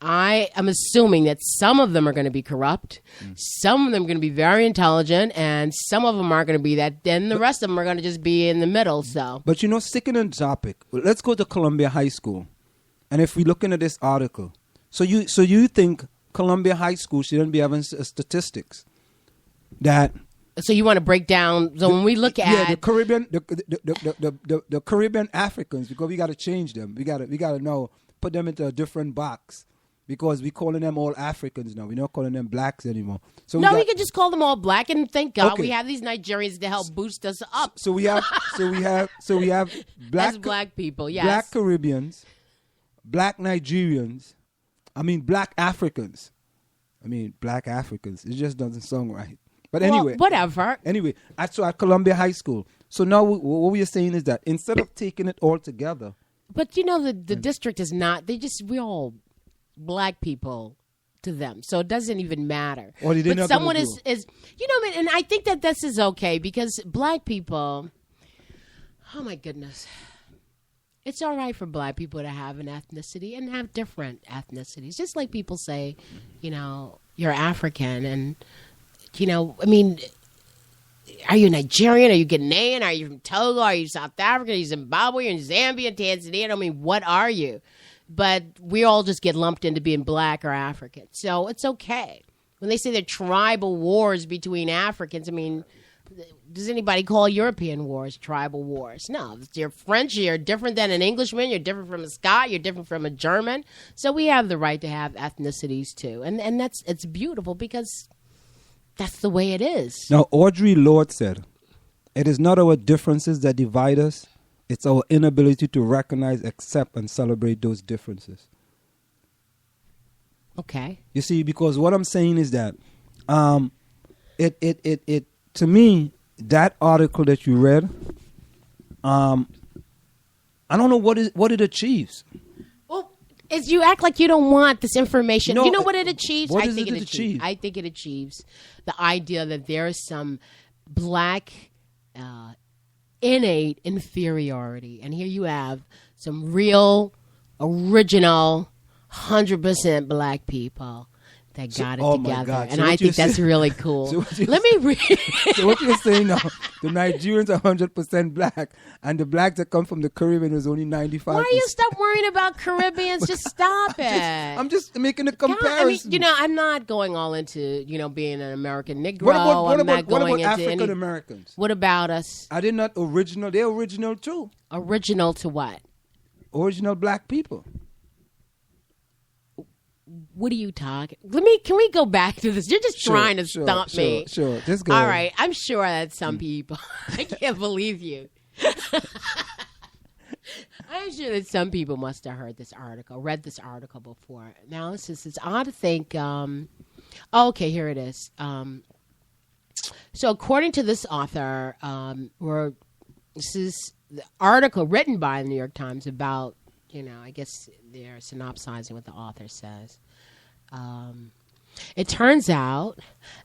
I am assuming that some of them are going to be corrupt, some of them are going to be very intelligent, and some of them aren't going to be that. Then the rest of them are going to just be in the middle. So, but sticking on topic, let's go to Columbia High School, and if we're looking at this article, so you think Columbia High School shouldn't be having statistics that. So you want to break down? So when we look at the Caribbean, the Caribbean Africans, because we got to change them. We got to put them into a different box, because we're calling them all Africans now. We're not calling them blacks anymore. So we could just call them all black, and thank God Okay. we have these Nigerians to help boost us up. So we have black As black people, yes, black Caribbeans, black Nigerians, black Africans. Black Africans. It just doesn't sound right. But anyway, whatever. Anyway, at Columbia High School. So now what we are saying is that instead of taking it all together. But the district is not, we're all black people to them. So it doesn't even matter. But someone is, and I think that this is okay, because black people, oh my goodness. It's all right for black people to have an ethnicity and have different ethnicities. Just like people say, you're African, and are you Nigerian? Are you Ghanaian? Are you from Togo? Are you South African? Are you Zimbabwe? Are you Zambia, Tanzania? What are you? But we all just get lumped into being black or African. So it's okay. When they say there are tribal wars between Africans, does anybody call European wars tribal wars? No. If you're French, you're different than an Englishman. You're different from a Scot. You're different from a German. So we have the right to have ethnicities too. And it's beautiful, because that's the way it is. Now, Audre Lorde said, "It is not our differences that divide us. It's our inability to recognize, accept, and celebrate those differences." Okay. You see, because what I'm saying is that, it to me, that article that you read, I don't know what it achieves. Is you act like you don't want this information. No, you know what it achieves? What I does think it achieve? I think it achieves the idea that there is some black innate inferiority. And here you have some real, original, 100% black people that got it together. And I think that's really cool. Let me read. So what you're saying now, the Nigerians are 100% black, and the blacks that come from the Caribbean is only 95%. Why do you stop worrying about Caribbeans? Just stop it. I'm just making a comparison. God, I'm not going all into, being an American Negro. What about into African Americans? What about us? Are they not original? They're original too. Original to what? Original black people. What are you talking? Can we go back to this? You're just trying to stump me. Sure. Just go. All right. I'm sure that some people, I can't believe you. I'm sure that some people must have read this article before. Now, it's odd to think, okay, here it is. So according to this author, this is the article written by the New York Times about, I guess they're synopsizing what the author says. It turns out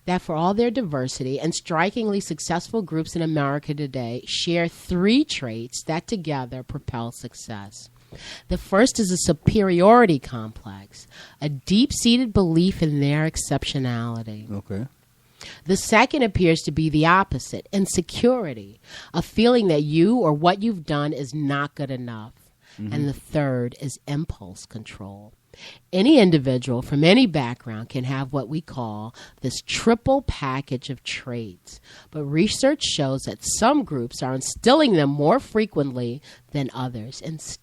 that for all their diversity and strikingly successful groups in America today share 3 traits that together propel success. The first is a superiority complex, a deep-seated belief in their exceptionality. Okay. The second appears to be the opposite, insecurity, a feeling that you or what you've done is not good enough. Mm-hmm. And the third is impulse control. Any individual from any background can have what we call this triple package of traits. But research shows that some groups are instilling them more frequently than others, and that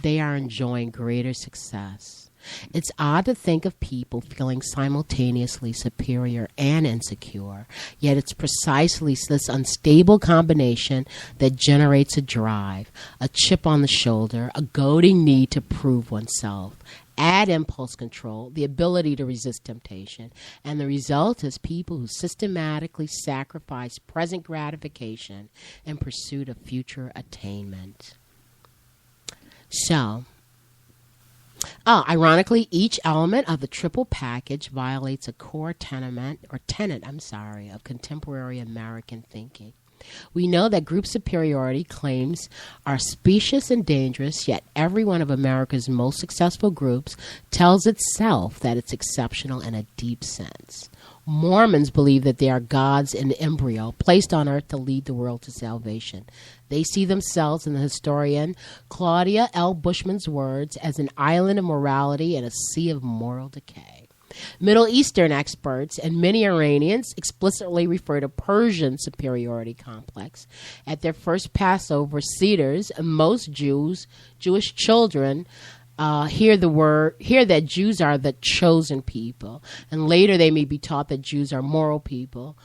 they are enjoying greater success. It's odd to think of people feeling simultaneously superior and insecure, yet it's precisely this unstable combination that generates a drive, a chip on the shoulder, a goading need to prove oneself. Add impulse control, the ability to resist temptation, and the result is people who systematically sacrifice present gratification in pursuit of future attainment. So, ironically, each element of the triple package violates a core tenet of contemporary American thinking. We know that group superiority claims are specious and dangerous, yet every one of America's most successful groups tells itself that it's exceptional in a deep sense. Mormons believe that they are gods in embryo, placed on earth to lead the world to salvation. They see themselves, in the historian Claudia L. Bushman's words, as an island of morality and a sea of moral decay. Middle Eastern experts and many Iranians explicitly refer to Persian superiority complex. At their first Passover Seders, most Jewish children hear that Jews are the chosen people, and later they may be taught that Jews are moral people,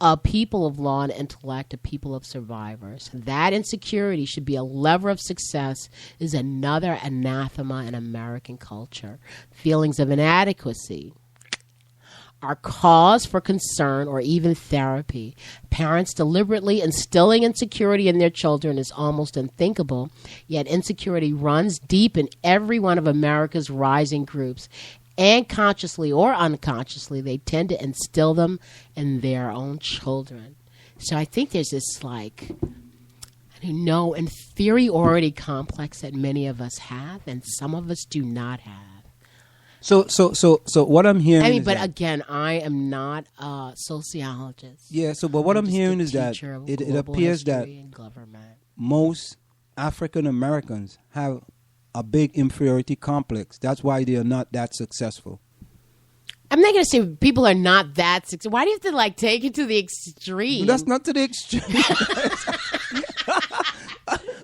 a people of law and intellect, a people of survivors. That insecurity should be a lever of success is another anathema in American culture. Feelings of inadequacy are cause for concern or even therapy. Parents deliberately instilling insecurity in their children is almost unthinkable, yet insecurity runs deep in every one of America's rising groups. And consciously or unconsciously, they tend to instill them in their own children. So I think there's this inferiority complex that many of us have and some of us do not have. So what I'm hearing again, I am not a sociologist. Yeah, but what I'm hearing is that it appears that most African Americans have a big inferiority complex. That's why they are not that successful. I'm not going to say people are not that successful. Why do you have to take it to the extreme? That's not to the extreme.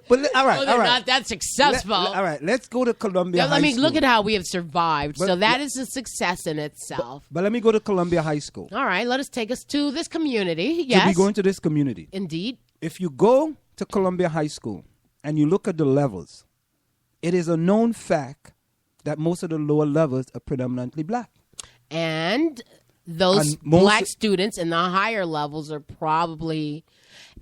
But all right. Not that successful. All right, let's go to Columbia High School. Look at how we have survived. So that is a success in itself. But let me go to Columbia High School. All right, take us to this community. Yes. To be going to this community. Indeed. If you go to Columbia High School and you look at the levels, it is a known fact that most of the lower levels are predominantly black. And those black students in the higher levels are probably...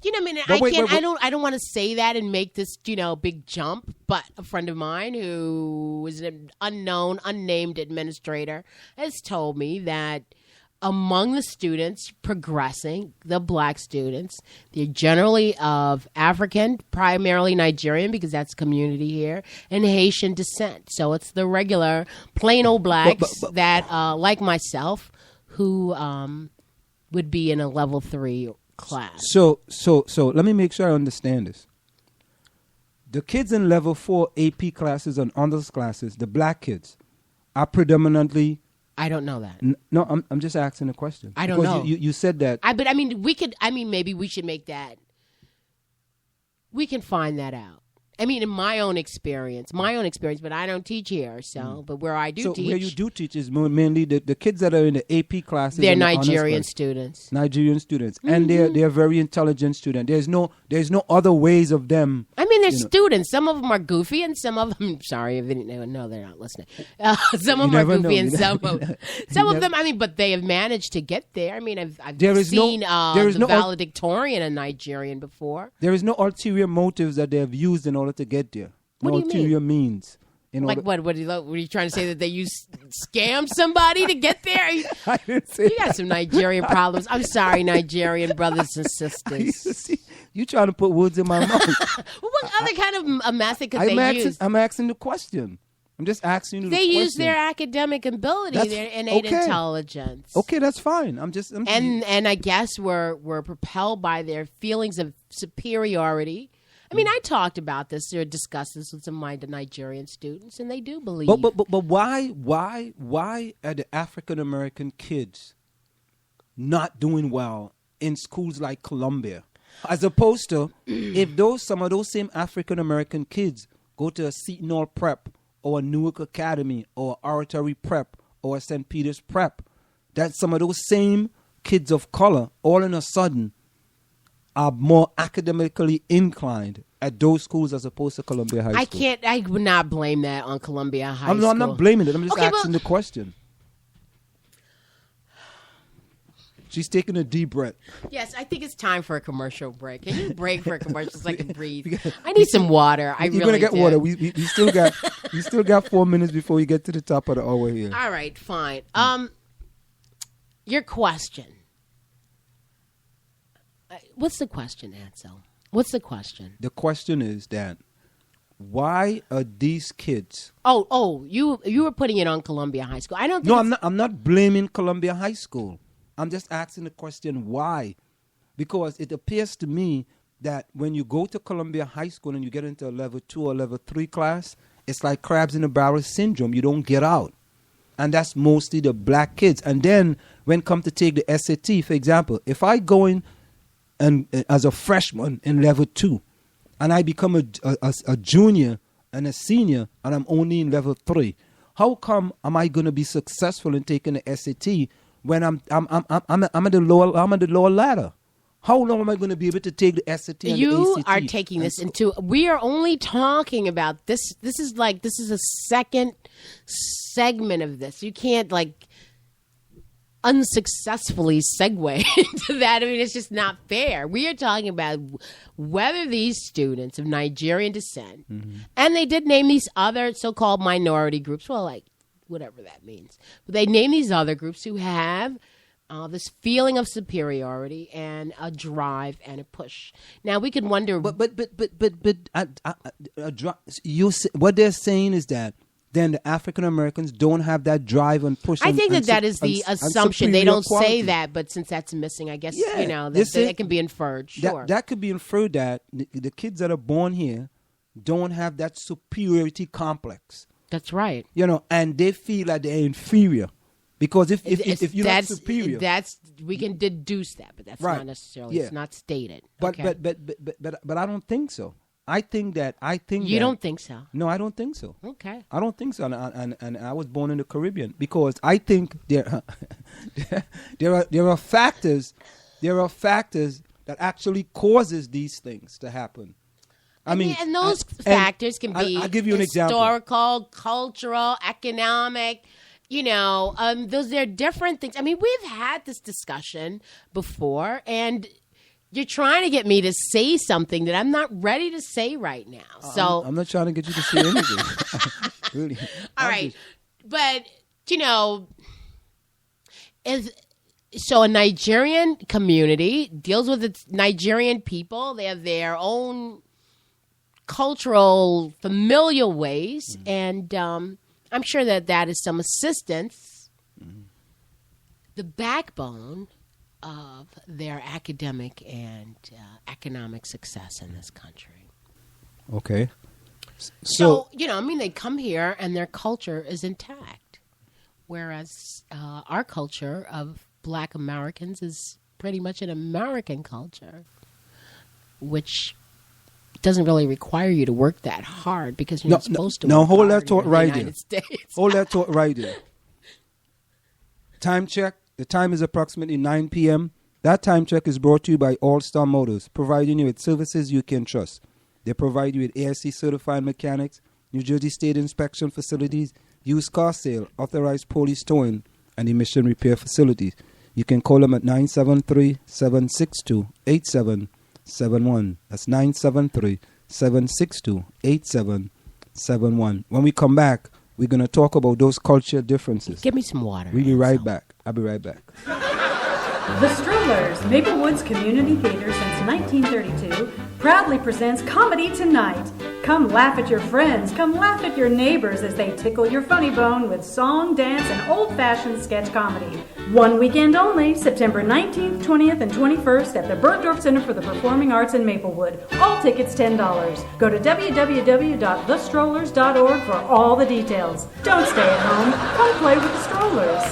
I don't want to say that and make this, big jump, but a friend of mine who is an unnamed administrator has told me that among the students progressing, the black students, they're generally of African, primarily Nigerian, because that's community here, and Haitian descent. So it's the regular plain old blacks that, like myself, who would be in a level 3 class. So let me make sure I understand this. The kids in level 4 AP classes and honors classes, the black kids, are predominantly... I don't know that. No, I'm just asking a question. I don't know. You said that. Maybe we should make that. We can find that out. I mean, in my own experience, but I don't teach here, but where I do teach. Where you do teach is mainly the kids that are in the AP classes. They're Nigerian students. Nigerian students. And they're very intelligent students. There's no other ways of them. I mean, they're students. Some of them are goofy and some of them, sorry, if they didn't know, they're not listening. Some of them are goofy and some of them, I mean, but they have managed to get there. I mean, I've seen the valedictorian in Nigerian before. There is no ulterior motives that they have used in order to get there. What do you ulterior mean? Means. Like what? What are you trying to say, that they scam somebody to get there? You got some Nigerian problems. I'm sorry, Nigerian brothers and sisters. You trying to put words in my mouth. Well, what other kind of a method could they use? I'm asking the question. I'm just asking you the question. They use their academic ability, their innate intelligence. Okay, that's fine. And I guess we're propelled by their feelings of superiority. I mean, I talked about this or discussed this with some of my Nigerian students, and they do believe. But why are the African American kids not doing well in schools like Columbia, as opposed to if some of those same African American kids go to a Seton Hall Prep or a Newark Academy or Oratory Prep or a St. Peter's Prep, that some of those same kids of color all in a sudden are more academically inclined at those schools as opposed to Columbia High School. I would not blame that on Columbia High School. I'm not blaming it. I'm just asking the question. She's taking a deep breath. Yes, I think it's time for a commercial break. Can you break for a commercial so I can breathe? I need some water. You're gonna get water. We still got 4 minutes before you get to the top of the hour here. All right, fine. Your question. What's the question, Ansel? What's the question? The question is that why are these kids? You were putting it on Columbia High School. I don't. No, I'm not blaming Columbia High School. I'm just asking the question why, because it appears to me that when you go to Columbia High School and you get into a level 2 or level 3 class, it's like crabs in a barrel syndrome. You don't get out, and that's mostly the black kids. And then when come to take the SAT, for example, if I go in and as a freshman in level 2, and I become a junior and a senior, and I'm only in level 3, how come am I going to be successful in taking the SAT when I'm at the lower ladder? How long am I going to be able to take the SAT and you the ACT? Are taking this into. We are only talking about this. This is a second segment of this. You can't unsuccessfully segue into that. I mean, it's just not fair. We are talking about whether these students of Nigerian descent, and they did name these other so-called minority groups, whatever that means, but they name these other groups who have this feeling of superiority and a drive and a push. Now we can wonder, but what they're saying is that then the African Americans don't have that drive and push. I think that is the assumption. They don't say that, but since that's missing, I guess that can be inferred. Sure, that could be inferred that the kids that are born here don't have that superiority complex. That's right. And they feel like they're inferior because if you're not superior, we can deduce that, but that's not necessarily. It's not stated. But I don't think so. I think you don't think so. No, I don't think so. Okay, I don't think so. And I was born in the Caribbean because I think there are factors that actually causes these things to happen. I mean, and those factors can be I'll give you an historical, cultural, economic. Those are different things. I mean, we've had this discussion before, and you're trying to get me to say something that I'm not ready to say right now. So I'm not trying to get you to say anything. Really. All right. But, so a Nigerian community deals with its Nigerian people. They have their own cultural, familial ways. And I'm sure that is some assistance. The backbone of their academic and economic success in this country. Okay. So, they come here and their culture is intact, whereas our culture of Black Americans is pretty much an American culture, which doesn't really require you to work that hard because you're not supposed to. No, hold work that thought right there. States. Hold that thought right there. Time check. The time is approximately 9 p.m. That time check is brought to you by All Star Motors, providing you with services you can trust. They provide you with ASC certified mechanics, New Jersey State inspection facilities, used car sale, authorized police towing, and emission repair facilities. You can call them at 973-762-8771. That's 973-762-8771. When we come back, we're going to talk about those cultural differences. Give me some water. We'll be right back. I'll be right back. The Strollers, Maplewoods Community Theater since 1932, proudly presents Comedy Tonight. Come laugh at your friends, come laugh at your neighbors as they tickle your funny bone with song, dance, and old-fashioned sketch comedy. One weekend only, September 19th, 20th, and 21st at the Bergdorf Center for the Performing Arts in Maplewood. All tickets $10. Go to www.thestrollers.org for all the details. Don't stay at home. Come play with the Strollers.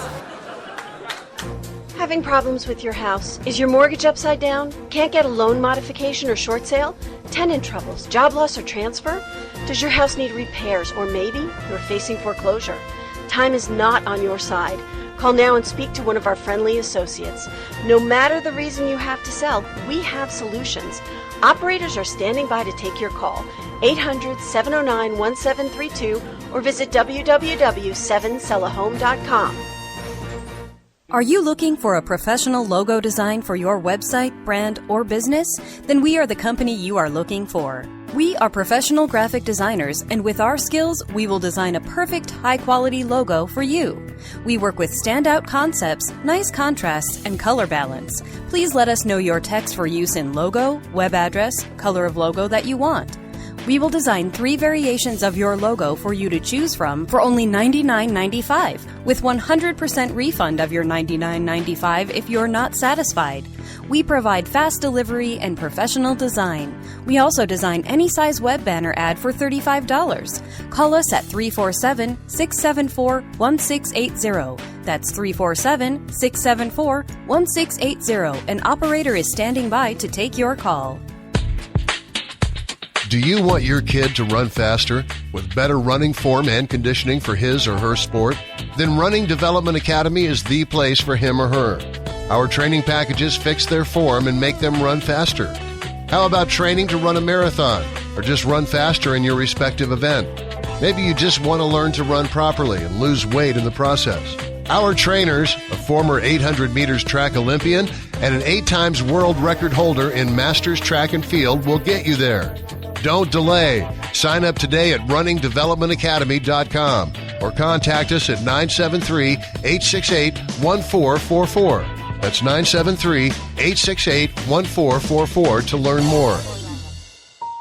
Having problems with your house? Is your mortgage upside down? Can't get a loan modification or short sale? Tenant troubles, job loss, or transfer? Does your house need repairs, or maybe you're facing foreclosure? Time is not on your side. Call now and speak to one of our friendly associates. No matter the reason you have to sell, we have solutions. Operators are standing by to take your call. 800-709-1732 or visit www.7sellahome.com. Are you looking for a professional logo design for your website, brand, or business? Then we are the company you are looking for. We are professional graphic designers, and with our skills, we will design a perfect, high-quality logo for you. We work with standout concepts, nice contrasts, and color balance. Please let us know your text for use in logo, web address, color of logo that you want. We will design 3 variations of your logo for you to choose from for only $99.95, with 100% refund of your $99.95 if you're not satisfied. We provide fast delivery and professional design. We also design any size web banner ad for $35. Call us at 347-674-1680. That's 347-674-1680. An operator is standing by to take your call. Do you want your kid to run faster with better running form and conditioning for his or her sport? Then Running Development Academy is the place for him or her. Our training packages fix their form and make them run faster. How about training to run a marathon or just run faster in your respective event? Maybe you just want to learn to run properly and lose weight in the process. Our trainers, a former 800 meters track Olympian and an 8 times world record holder in Masters Track and Field, will get you there. Don't delay. Sign up today at runningdevelopmentacademy.com or contact us at 973-868-1444. That's 973-868-1444 to learn more.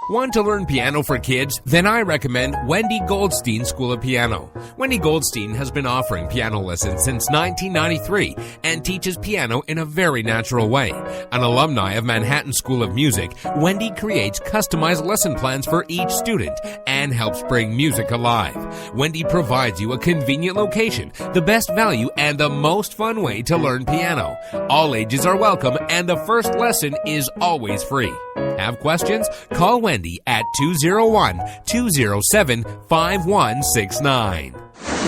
Want to learn piano for kids? Then I recommend Wendy Goldstein School of Piano. Wendy Goldstein has been offering piano lessons since 1993 and teaches piano in a very natural way. An alumni of Manhattan School of Music, Wendy creates customized lesson plans for each student and helps bring music alive. Wendy provides you a convenient location, the best value, and the most fun way to learn piano. All ages are welcome, and the first lesson is always free. Have questions? Call Wendy at 201-207-5169.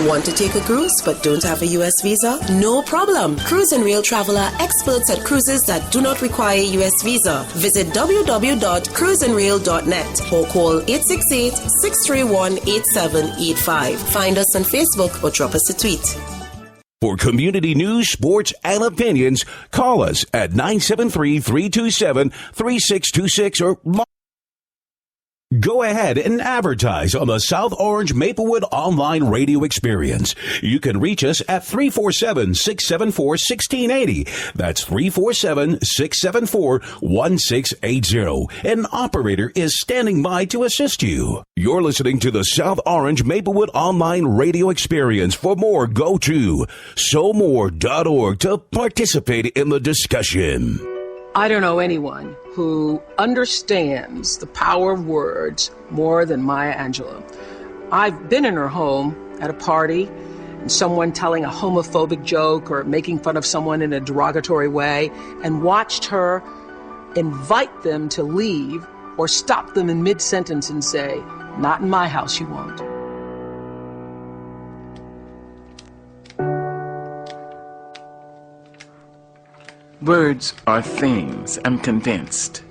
Want to take a cruise but don't have a U.S. visa? No problem. Cruise and Rail Traveler, experts at cruises that do not require U.S. visa. Visit www.cruiseandrail.net or call 868-631-8785. Find us on Facebook or drop us a tweet. For community news, sports, and opinions, call us at 973-327-3626 or go ahead and advertise on the South Orange Maplewood online radio experience. You can reach us at 347-674-1680. That's 347-674-1680. An operator is standing by to assist you. You're listening to the South Orange Maplewood online radio experience. For more, go to SoMore.org to participate in the discussion. I don't know anyone who understands the power of words more than Maya Angelou. I've been in her home at a party and someone telling a homophobic joke or making fun of someone in a derogatory way and watched her invite them to leave or stop them in mid-sentence and say, "Not in my house, you won't." Words are things, I'm convinced.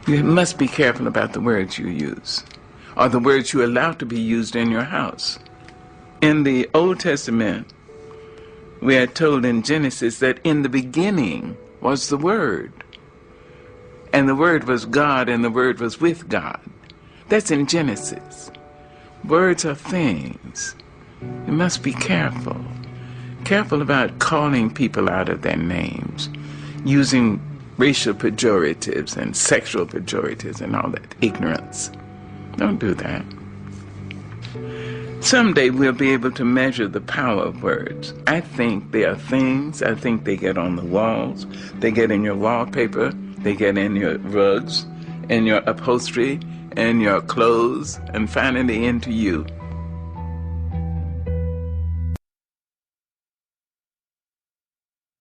You must be careful about the words you use, or the words you allow to be used in your house. In the Old Testament, we are told in Genesis that in the beginning was the Word. And the Word was God, and the Word was with God. That's in Genesis. Words are things. You must be careful. Careful about calling people out of their names, using racial pejoratives and sexual pejoratives and all that ignorance. Don't do that. Someday we'll be able to measure the power of words. I think they are things. I think they get on the walls. They get in your wallpaper. They get in your rugs, in your upholstery, in your clothes, and finally into you.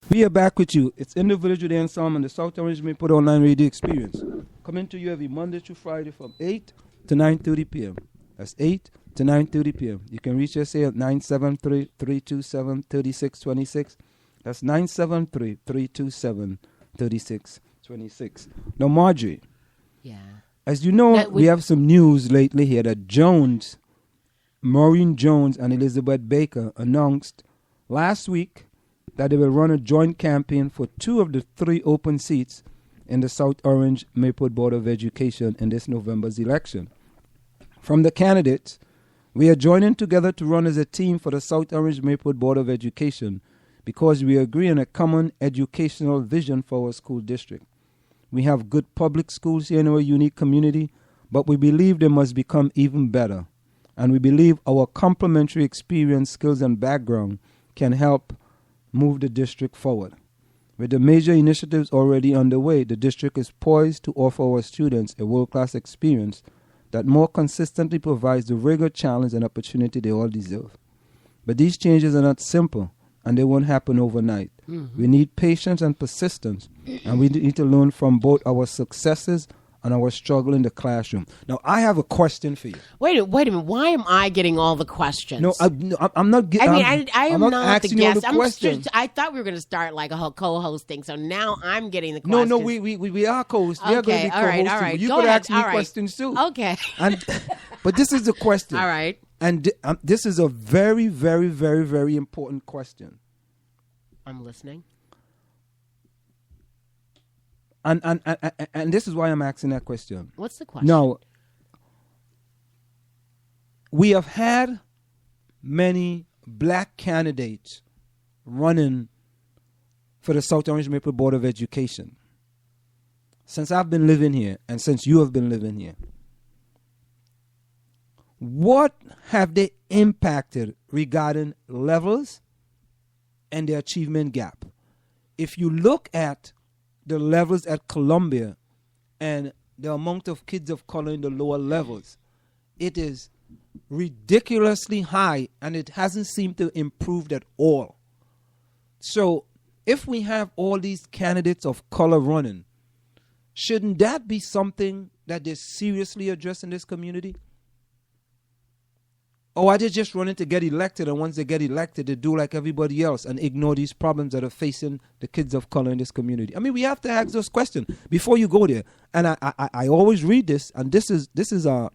We are back with you. It's in the Village with Anselm and the South Orange Maple Online Radio Experience. Coming to you every Monday through Friday from 8 to 9:30 p.m. That's 8 to 9:30 p.m. You can reach us here at 973-327-3626. That's 973-327-3626. Now, Marjorie. Yeah. As you know, we have some news lately here that Maureen Jones and Elizabeth Baker announced last week that they will run a joint campaign for 2 of the 3 open seats in the South Orange Maplewood Board of Education in this November's election. From the candidates, we are joining together to run as a team for the South Orange Maplewood Board of Education because we agree on a common educational vision for our school district. We have good public schools here in our unique community, but we believe they must become even better. And we believe our complementary experience, skills, and background can help move the district forward. With the major initiatives already underway, the district is poised to offer our students a world-class experience that more consistently provides the rigor, challenge, and opportunity they all deserve. But these changes are not simple, and they won't happen overnight. We need patience and persistence, and we need to learn from both our successes and our struggle in the classroom. Now, I have a question for you. Wait a minute. Why am I getting all the questions? No, I'm not getting. I am not the guest. I thought we were going to start like a whole co-hosting, so now I'm getting the questions. No, we are co-hosts. We are going to be co-hosting. All right. You Go could ahead. ask me questions too. Okay. But this is the question. All right. And this is a very, very, very, very important question. I'm listening. And this is why I'm asking that question. What's the question? Now, we have had many black candidates running for the South Orange Maple Board of Education since I've been living here and since you have been living here. What have they impacted regarding levels and the achievement gap? If you look at the levels at Columbia and the amount of kids of color in the lower levels, it is ridiculously high, and it hasn't seemed to improve at all. So if we have all these candidates of color running, shouldn't that be something that they seriously address in this community? Or are they just running to get elected, and once they get elected, they do like everybody else and ignore these problems that are facing the kids of color in this community? I mean, we have to ask those questions before you go there. And I always read this, and this is a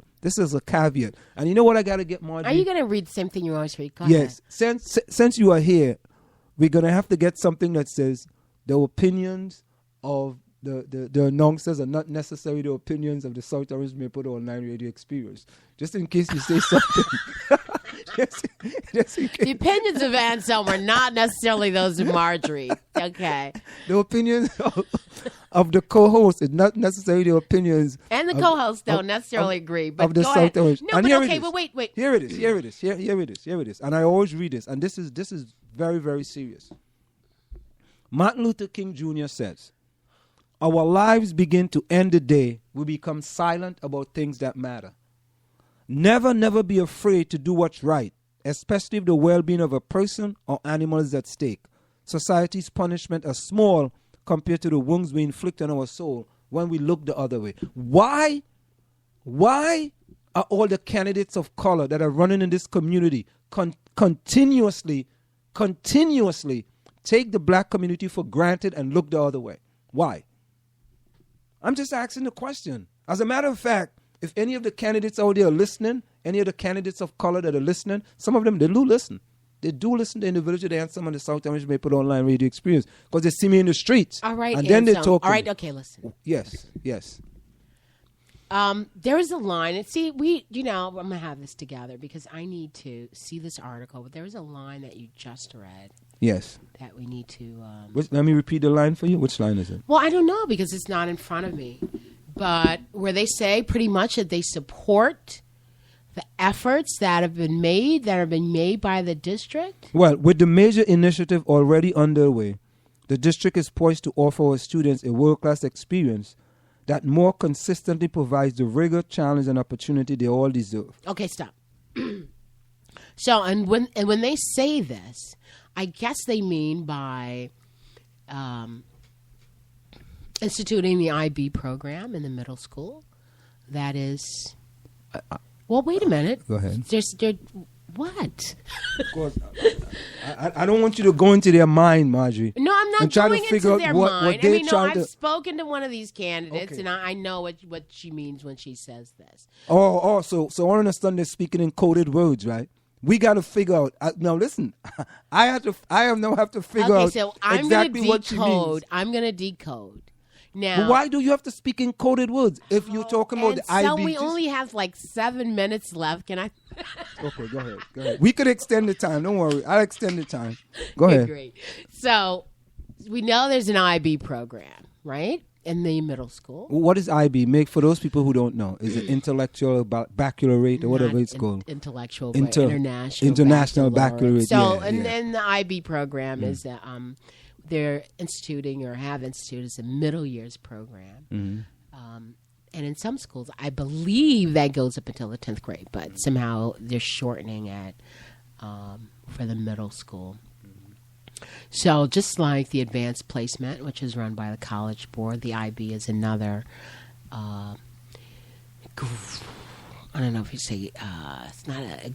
caveat. And you know what I got to get, Marjorie? Are you going to read the same thing you always read? Go yes. ahead. Since you are here, we're going to have to get something that says the opinions of the announcers are not necessarily the opinions of the South Orange Maple Online Radio Experience. Just in case you say something. just in case. The opinions of Anselm are not necessarily those of Marjorie. Okay. The opinions of the co-host is not necessarily the opinions. And the co-hosts don't necessarily agree. But of the go South ahead. Orange. No, and but here okay, it is. but wait. Here it is. And I always read this. And this is very, very serious. Martin Luther King Jr. says, our lives begin to end the day we become silent about things that matter. Never be afraid to do what's right, especially if the well-being of a person or animal is at stake. Society's punishment are small compared to the wounds we inflict on our soul when we look the other way. Why are all the candidates of color that are running in this community continuously take the black community for granted and look the other way? Why? I'm just asking the question. As a matter of fact, if any of the candidates out there are listening, any of the candidates of color that are listening, some of them, they do listen. They do listen to Village With Anselm on the South Orange Maple Online Radio Experience because they see me in the streets. All right, and then they talk. All right, okay, listen. Yes. There is a line, and see, I'm going to have this together because I need to see this article, but there is a line that you just read. Yes. That we need to... let me repeat the line for you. Which line is it? Well, I don't know because it's not in front of me. But where they say pretty much that they support the efforts that have been made by the district? Well, with the major initiative already underway, the district is poised to offer our students a world-class experience that more consistently provides the rigor, challenge, and opportunity they all deserve. Okay, stop. So, and when they say this, I guess they mean by instituting the IB program in the middle school. That is... Well, wait a minute. Go ahead. What? Of course, I don't want you to go into their mind, Marjorie. No, I'm not going into their mind. I've spoken to one of these candidates, okay, and I know what she means when she says this. So I understand they're speaking in coded words, right? We got to figure out. Now, listen, I have to figure out so I'm exactly what she means. I'm going to decode. Now, but why do you have to speak in coded words if you're talking about the IB? So we only have like 7 minutes left. Can I? Okay, go ahead. We could extend the time. Don't worry. I'll extend the time. Go ahead. Great. So we know there's an IB program, right? In the middle school. What is IB? Make for those people who don't know. Is it intellectual baccalaureate or whatever it's called? International baccalaureate. So, then the IB program is they're instituting or have instituted as a middle years program. Mm-hmm. And in some schools, I believe that goes up until the 10th grade, but somehow they're shortening it for the middle school. So just like the advanced placement, which is run by the College Board, the IB is another, I don't know if you say, it's not a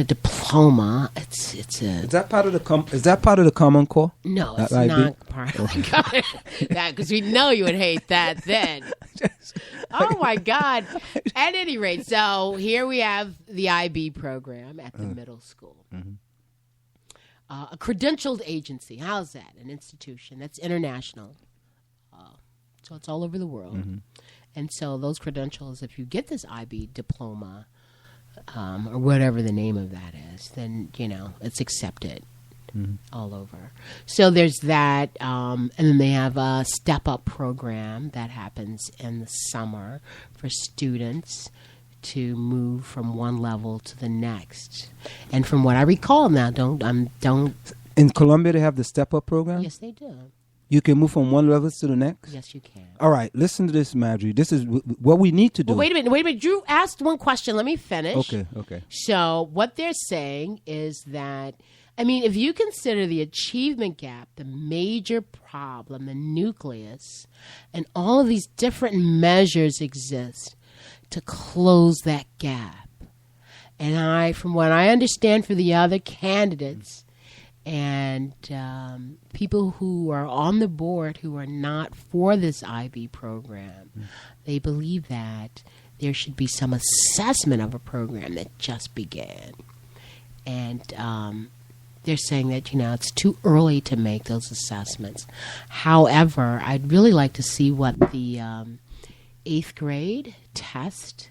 diploma. It's a. Is that part of the Common Core? No, it's not part of the Common Core. Because we know you would hate that then. Oh my God! At any rate, so here we have the IB program at the middle school. Mm-hmm. A credentialed agency. How's that? An institution that's international. So it's all over the world. Mm-hmm. And so those credentials, if you get this IB diploma, or whatever the name of that is, then, it's accepted all over. So there's that. And then they have a step-up program that happens in the summer for students to move from one level to the next. And from what I recall now, don't. In Colombia, they have the step-up program? Yes, they do. You can move from one level to the next? Yes, you can. All right, listen to this, Marjorie. This is what we need to do. Well, wait a minute. Drew asked one question. Let me finish. Okay. So what they're saying is that, if you consider the achievement gap, the major problem, the nucleus, and all of these different measures exist to close that gap. And from what I understand for the other candidates and people who are on the board who are not for this IB program, they believe that there should be some assessment of a program that just began. And they're saying that, it's too early to make those assessments. However, I'd really like to see what the 8th grade test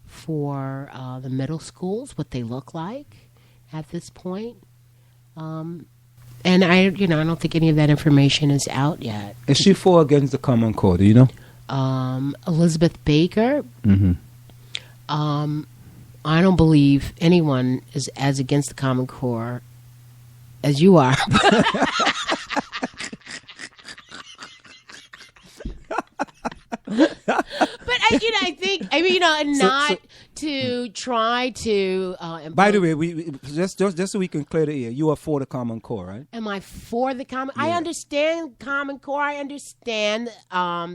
for the middle schools, what they look like at this point. And I don't think any of that information is out yet. Is she for or against the Common Core? Do you know? Elizabeth Baker. Mm-hmm. I don't believe anyone is as against the Common Core as you are. But I think, to try to. By the way, we just so we can clear the air, you are for the Common Core, right? Am I for the Common? Yeah. I understand Common Core. I understand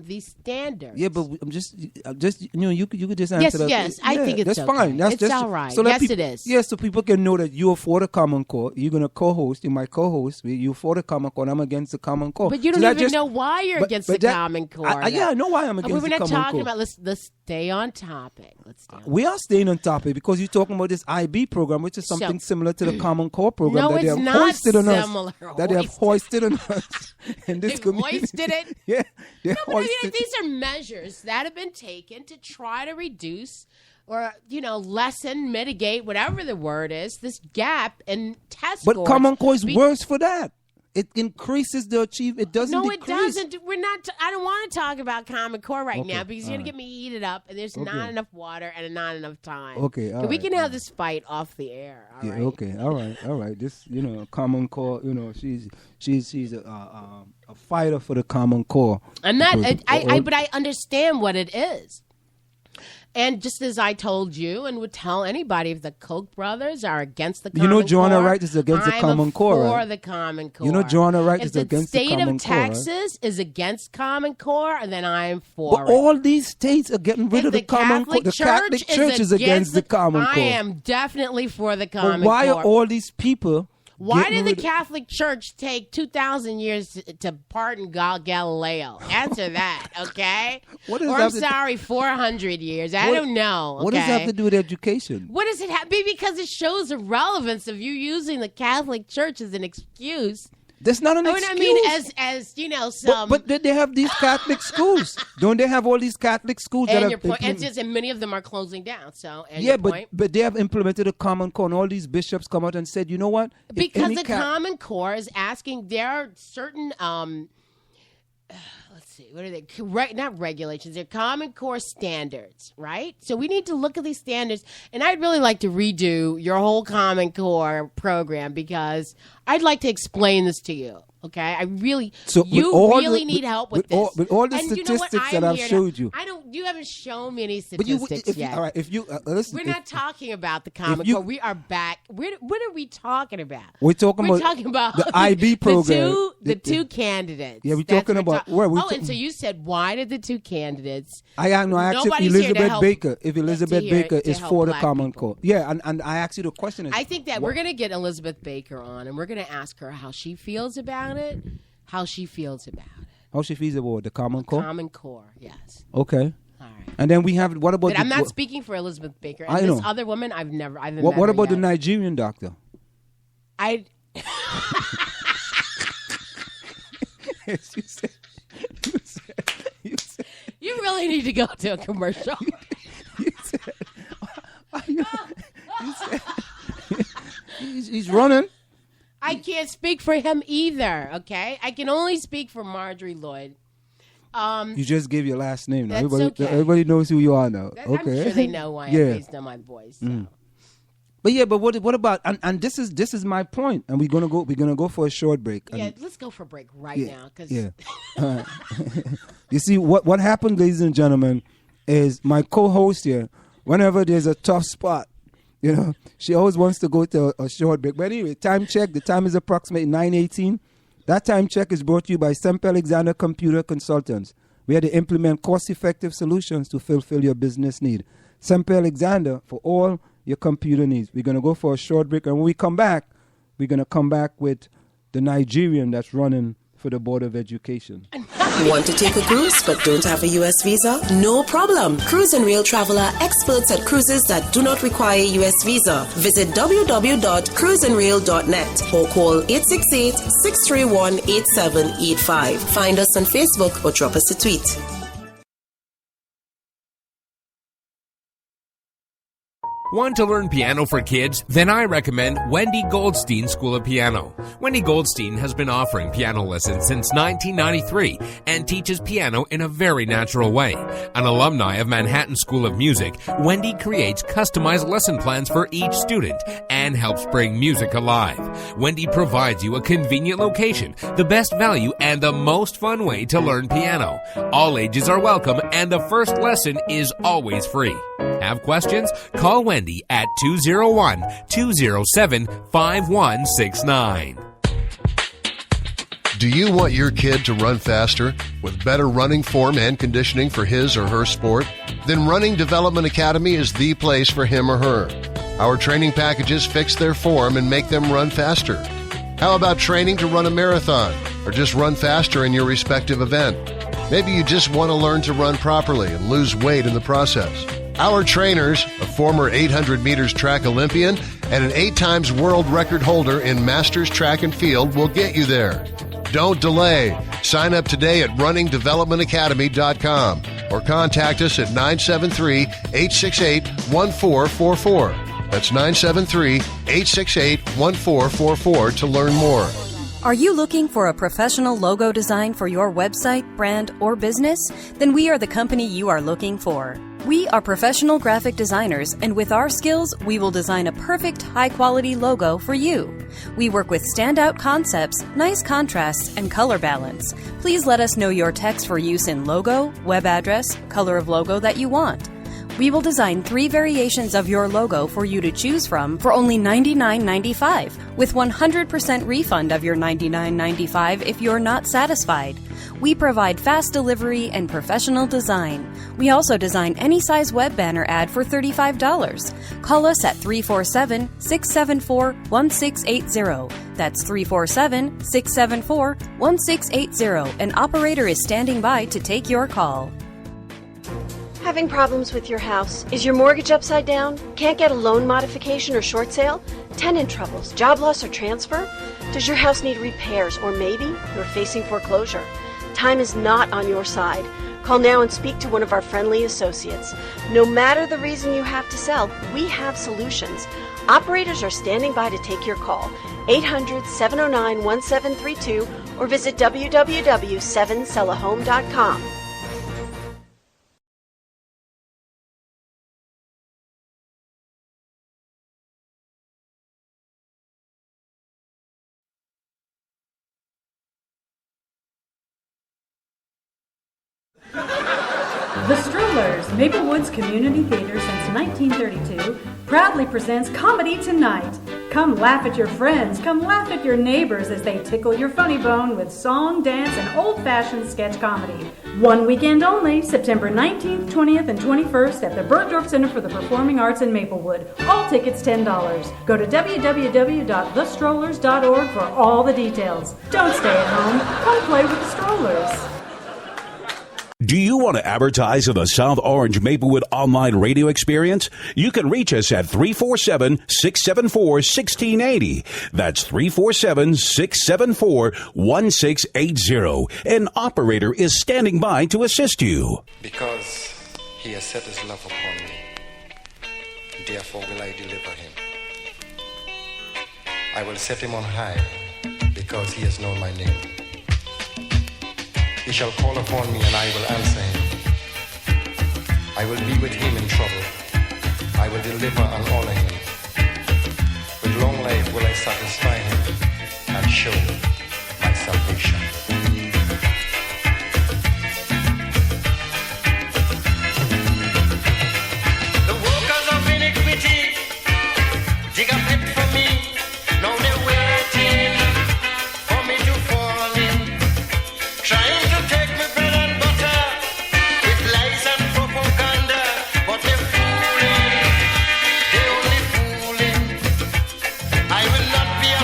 these standards. Yeah, but I'm just you could just answer that. Yes, I think it's that's okay. fine. That's It's all right. So Yes, it is. Yeah, so people can know that you're for the Common Core. You're gonna co-host. You might co-host. You're for the Common Core. And I'm against the Common Core. But you don't even know why you're against the Common Core. I know why I'm against the Common Core. We're not talking about. Let's stay on topic. We are staying on topic because you're talking about this IB program, which is something similar to the Common Core program No, that they it's have not hoisted on similar. us. That they have hoisted on us in this They've community. hoisted it. Yeah, they No, but hoisted. these are measures that have been taken to try to reduce or, lessen, mitigate, whatever the word is, this gap in test But scores. Common Core is worse for that. It increases the achievement. It doesn't No, decrease. it doesn't. We're not. I don't want to talk about Common Core right Okay, now because you're all going to get me heated up, and there's Okay. not enough water and not enough time. Okay, all we right, can have this fight off the air. All Yeah. right. Okay. All right. This, Common Core. She's a fighter for the Common Core. I'm not. But I understand what it is. And just as I told you and would tell anybody, if the Koch brothers are against the Common Core, Joanna Wright is against the Common Core, for right? the Common Core. Joanna Wright if is against the Common If Core, the right? state of Texas is against Common Core, then for But all these states are getting rid of the Common Core. The Catholic Catholic Church is against the Common Core. I am definitely for the Common But why Core. are all these people? Why getting did the rid of- Catholic Church take 2,000 years to pardon Galileo? Answer that, okay? What does or that I'm have to- sorry, 400 years. I don't know. What does that okay? have to do with education? What does it have? Because it shows the relevance of you using the Catholic Church as an excuse. That's not an excuse. I mean, as some. But they have these Catholic schools. Don't they have all these Catholic schools that and have your point, and many of them are closing down. So, and yeah, your point. but they have implemented a Common Core, and all these bishops come out and said, you know what? If Because any the Common Core is asking, there are certain, let's see, what are they? Not regulations, they're Common Core standards, right? So we need to look at these standards, and I'd really like to redo your whole Common Core program because I'd like to explain this to you. Okay, I really, you really need help with this. With all the And you know what? statistics that I'm I've here showed you. You haven't shown me any But statistics yet. all right, if you listen, We're not talking about the Common Core. We are back. What are we talking about? We're talking about the IB program. The two candidates. Yeah, we're talking about. And so you said, why did the two candidates? I asked if Nobody's here to Elizabeth help- Baker. If Elizabeth to Baker is help for the black Common people. Core. Yeah, and I asked you the question. I think that we're going to get Elizabeth Baker on, and we're going to ask her how she feels about it. How she feels about it. How she feels about the Common Core? Common Core, yes. Okay. All right. And then we have, what about But I'm not speaking for Elizabeth Baker. And I this know. other woman, I've never met What her about the yet. Nigerian doctor? Yes, you said. You really need to go to a commercial. He's running. I can't speak for him either, okay? I can only speak for Marjorie Lloyd. You just gave your last name now. That's okay. Everybody knows who you are now. Okay. I'm sure they know why I raised on my voice. So. But what about and this is my point, and we're gonna go for a short break. Yeah, let's go for a break now. You see what happened, ladies and gentlemen, is my co-host here. Whenever there's a tough spot, she always wants to go to a short break. But anyway, time check. The time is approximately 9:18. That time check is brought to you by Semper Alexander Computer Consultants, where they implement cost-effective solutions to fulfill your business need. Semper Alexander for all your computer needs. We're going to go for a short break, and when we come back, we're going to come back with the Nigerian that's running for the Board of Education. Want to take a cruise but don't have a U.S. visa? No problem. Cruise and Rail Travel are experts at cruises that do not require a U.S. visa. Visit www.cruiseandrail.net or call 868-631-8785. Find us on Facebook or drop us a tweet. Want to learn piano for kids? Then I recommend Wendy Goldstein School of Piano. Wendy Goldstein has been offering piano lessons since 1993 and teaches piano in a very natural way. An alumni of Manhattan School of Music, Wendy creates customized lesson plans for each student and helps bring music alive. Wendy provides you a convenient location, the best value, and the most fun way to learn piano. All ages are welcome and the first lesson is always free. Have questions? Call Wendy at 201-207-5169. Do you want your kid to run faster with better running form and conditioning for his or her sport? Then Running Development Academy is the place for him or her. Our training packages fix their form and make them run faster. How about training to run a marathon or just run faster in your respective event? Maybe you just want to learn to run properly and lose weight in the process. Our trainers, a former 800 meters track Olympian and an 8 times world record holder in Masters Track and Field, will get you there. Don't delay. Sign up today at runningdevelopmentacademy.com or contact us at 973-868-1444. That's 973-868-1444 to learn more. Are you looking for a professional logo design for your website, brand, or business? Then we are the company you are looking for. We are professional graphic designers, and with our skills, we will design a perfect, high-quality logo for you. We work with standout concepts, nice contrasts, and color balance. Please let us know your text for use in logo, web address, color of logo that you want. We will design 3 variations of your logo for you to choose from for only $99.95, with 100% refund of your $99.95 if you're not satisfied. We provide fast delivery and professional design. We also design any size web banner ad for $35. Call us at 347-674-1680. That's 347-674-1680. An operator is standing by to take your call. Having problems with your house? Is your mortgage upside down? Can't get a loan modification or short sale? Tenant troubles, job loss or transfer? Does your house need repairs, or maybe you're facing foreclosure? Time is not on your side. Call now and speak to one of our friendly associates. No matter the reason you have to sell, we have solutions. Operators are standing by to take your call. 800-709-1732 or visit www.7sellahome.com. The Strollers, Maplewood's community theater since 1932, proudly presents Comedy Tonight. Come laugh at your friends, come laugh at your neighbors as they tickle your funny bone with song, dance, and old-fashioned sketch comedy. One weekend only, September 19th, 20th, and 21st at the Bergdorf Center for the Performing Arts in Maplewood. All tickets $10. Go to www.thestrollers.org for all the details. Don't stay at home. Come play with the Strollers. Do you want to advertise on the South Orange Maplewood online radio experience? You can reach us at 347-674-1680. That's 347-674-1680. An operator is standing by to assist you. Because he has set his love upon me, therefore will I deliver him. I will set him on high, because he has known my name. He shall call upon me, and I will answer him. I will be with him in trouble. I will deliver and honor him. With long life will I satisfy him and show my salvation. The workers of iniquity dig a pit for me. Now they're waiting for me to fall in. Trying to take me bread and butter with lies and propaganda, but they're fooling, they're only fooling. I will not be a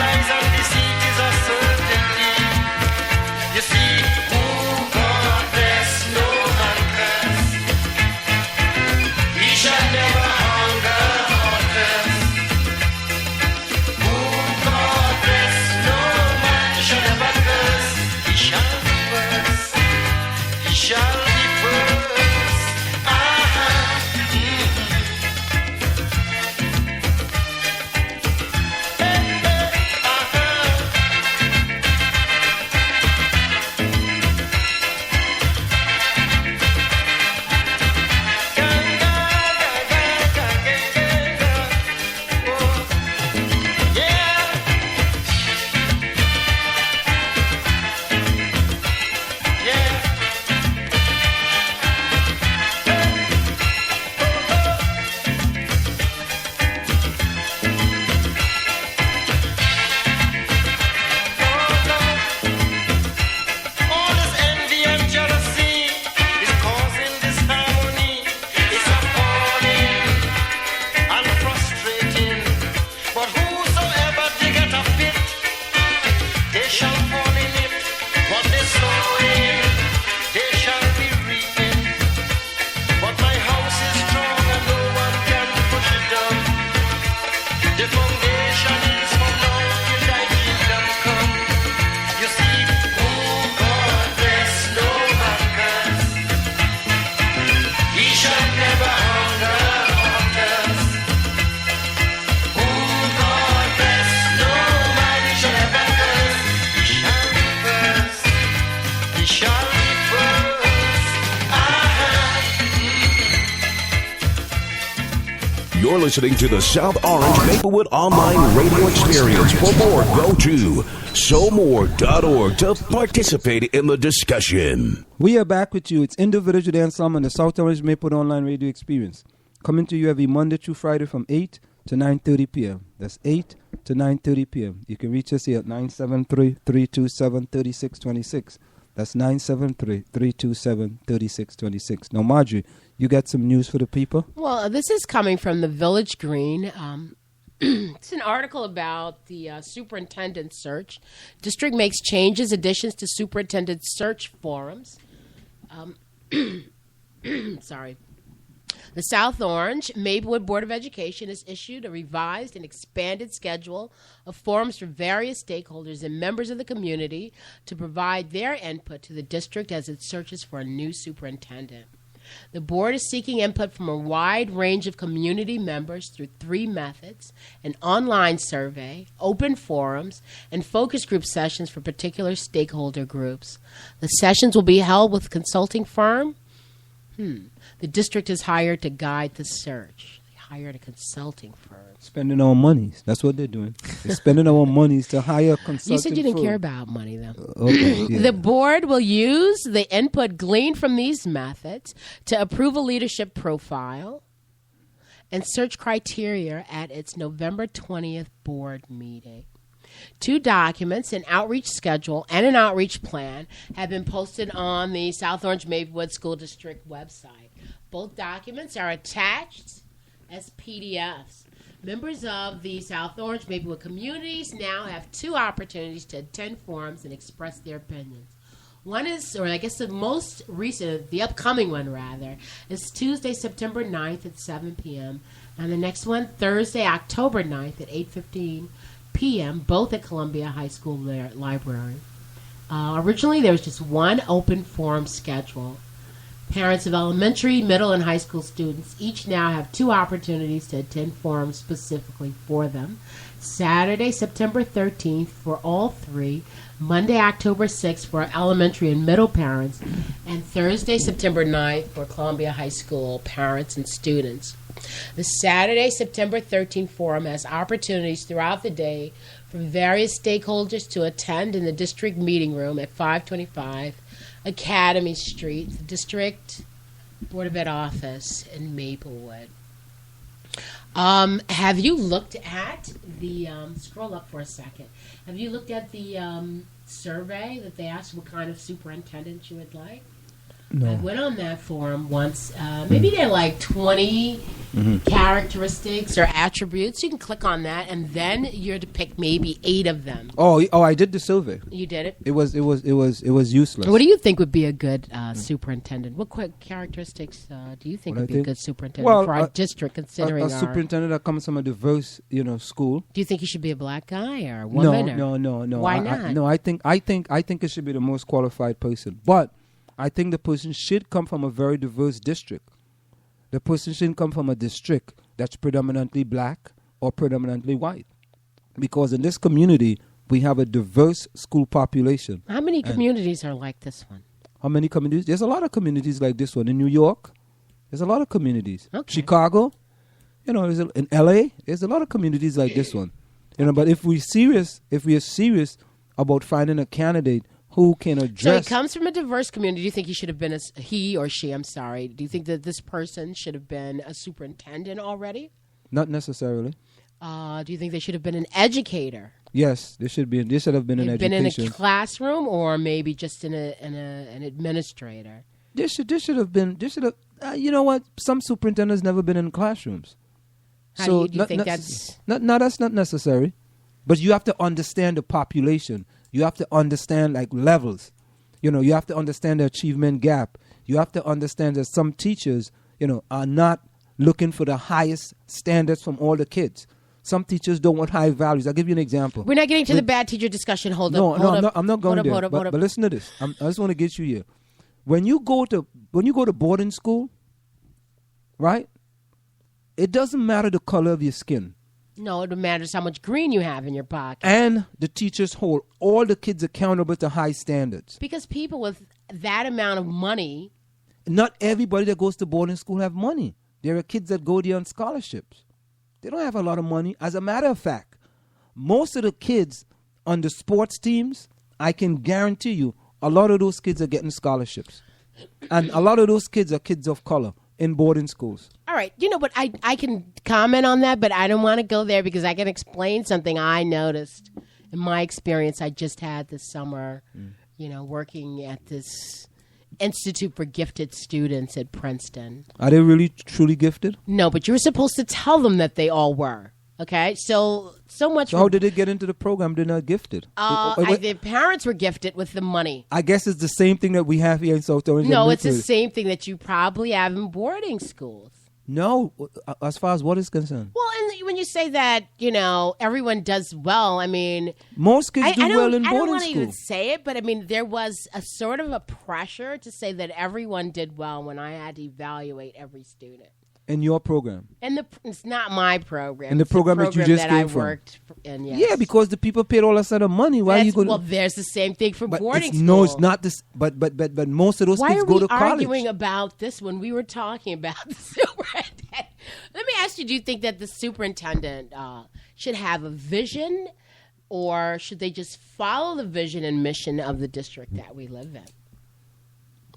lies and deceit is a certainty. You see, who God bless, no man curse. He shall never hunger or thirst. Who God bless, no man shall ever curse. He shall be first. He shall be first. All this envy and jealousy is causing disharmony. It's appalling and frustrating. But whosoever diggeth a pit, they shall fall in it. What they sowing, they shall be reaping. But my house is strong and no one can push it down. The foundation is for now till thy kingdom come. You see, who God bless, no man curse. He shall never hunger or thirst. Who God bless, no man shall ever curse. He shall be first. He shall be first. You're listening to the South Orange Maplewood Online Radio Experience. For more, go to showmore.org to participate in the discussion. We are back with you. It's in the Village with Anselm and the South Orange Maplewood Online Radio Experience. Coming to you every Monday through Friday from 8 to 9:30 p.m. That's 8 to 9:30 p.m. You can reach us here at 973-327-3626. That's 973-327-3626. Now, Marjorie, you got some news for the people? Well, this is coming from the Village Green. It's an article about the superintendent search. District makes changes, additions to superintendent search forums. Sorry. The South Orange Maplewood Board of Education has issued a revised and expanded schedule of forums for various stakeholders and members of the community to provide their input to the district as it searches for a new superintendent. The board is seeking input from a wide range of community members through 3 methods: an online survey, open forums, and focus group sessions for particular stakeholder groups. The sessions will be held with a consulting firm. The district is hired to guide the search. They hired a consulting firm. Spending our monies. That's what they're doing. They're spending our monies to hire a consulting You said you didn't firm. care about money, though. Okay, yeah. The board will use the input gleaned from these methods to approve a leadership profile and search criteria at its November 20th board meeting. 2 documents, an outreach schedule and an outreach plan, have been posted on the South Orange Maplewood School District website. Both documents are attached as PDFs. Members of the South Orange Maplewood communities now have 2 opportunities to attend forums and express their opinions. One is, or I guess the most recent, the upcoming one rather, is Tuesday, September 9th at 7 p.m. And the next one, Thursday, October 9th at 8:15 p.m., both at Columbia High School Library. Originally, there was just one open forum schedule. Parents of elementary, middle, and high school students each now have 2 opportunities to attend forums specifically for them. Saturday, September 13th for all 3, Monday, October 6th for elementary and middle parents, and Thursday, September 9th for Columbia High School parents and students. The Saturday, September 13th forum has opportunities throughout the day for various stakeholders to attend in the district meeting room at 525 Academy Street, the District Board of Ed office in Maplewood. Have you looked at the, scroll up for a second, have you looked at the survey that they asked what kind of superintendent you would like? I went on that forum once. Maybe they're like 20 characteristics or attributes. You can click on that, and then you're to pick maybe 8 of them. Oh, I did the survey. You did it? It was useless. What do you think would be a good superintendent? What characteristics do you think would be a good superintendent for our district, considering a superintendent that comes from a diverse, school? Do you think he should be a black guy or a woman? No. Why not? I think it should be the most qualified person. But I think the person should come from a very diverse district. The person shouldn't come from a district that's predominantly black or predominantly white. Because in this community, we have a diverse school population. How many communities are like this one? How many communities? There's a lot of communities like this one. In New York, there's a lot of communities. Okay. Chicago, in LA, there's a lot of communities like this one. But if we are serious about finding a candidate who can address... So he comes from a diverse community. Do you think he should have been do you think that this person should have been a superintendent already? Not necessarily. Do you think they should have been an educator? Yes, they should have been an educator. Been in a classroom, or maybe just an administrator? They should have been... you know what? Some superintendents never been in classrooms. Do you think that's... No, that's not necessary. But you have to understand the population. You have to understand levels. You have to understand the achievement gap. You have to understand that some teachers, are not looking for the highest standards from all the kids. Some teachers don't want high values. I'll give you an example. We're not getting to the bad teacher discussion. Hold up. I'm not going there. But listen to this. I just want to get you here. When you go to boarding school, right? It doesn't matter the color of your skin. No, it matters how much green you have in your pocket. And the teachers hold all the kids accountable to high standards. Because people with that amount of money... Not everybody that goes to boarding school have money. There are kids that go there on scholarships. They don't have a lot of money. As a matter of fact, most of the kids on the sports teams, I can guarantee you, a lot of those kids are getting scholarships. And a lot of those kids are kids of color in boarding schools. All right. But I can comment on that, but I don't want to go there because I can explain something I noticed in my experience I just had this summer, working at this Institute for Gifted Students at Princeton. Are they really truly gifted? No, but you were supposed to tell them that they all were. Okay, so much. So how did they get into the program? They're not gifted. Their parents were gifted with the money. I guess it's the same thing that we have here in South Orange. No, it's the same thing that you probably have in boarding schools. No, as far as what is concerned. Well, and when you say that, everyone does well, I mean... Most kids do well in boarding school. I don't want to even say it, but I mean, there was a sort of a pressure to say that everyone did well when I had to evaluate every student. In your program? It's not my program. In the program that you just came from? Worked in, yes. Yeah, because the people paid all that sort of money. Why are you going? Well, there's the same thing for boarding school. No, it's not this. But most of those kids go to college. Why are we arguing about this when we were talking about the superintendent? Let me ask you: do you think that the superintendent should have a vision, or should they just follow the vision and mission of the district that we live in?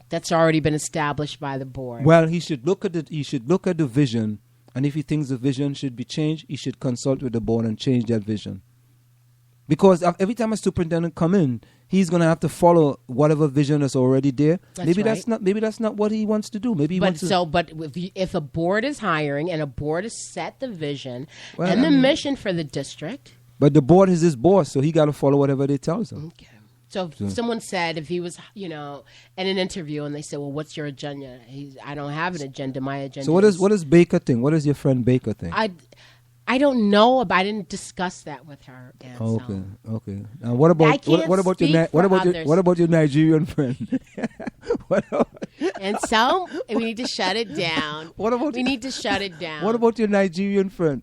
That's already been established by the board. Well, he should look at the vision, and if he thinks the vision should be changed, he should consult with the board and change that vision. Because every time a superintendent come in, he's going to have to follow whatever vision is already there. Maybe that's not what he wants to do. Maybe if a board is hiring and a board has set the vision and the mission for the district, but the board is his boss, so he got to follow whatever they tell him. Okay. So if someone said, if he was, in an interview, and they said, well, what's your agenda? I don't have an agenda. My agenda. So what does Baker think? What does your friend Baker think? I don't know. I didn't discuss that with her. Okay. Now what about your Nigerian friend? And so we need to shut it down. We need to shut it down. What about your Nigerian friend?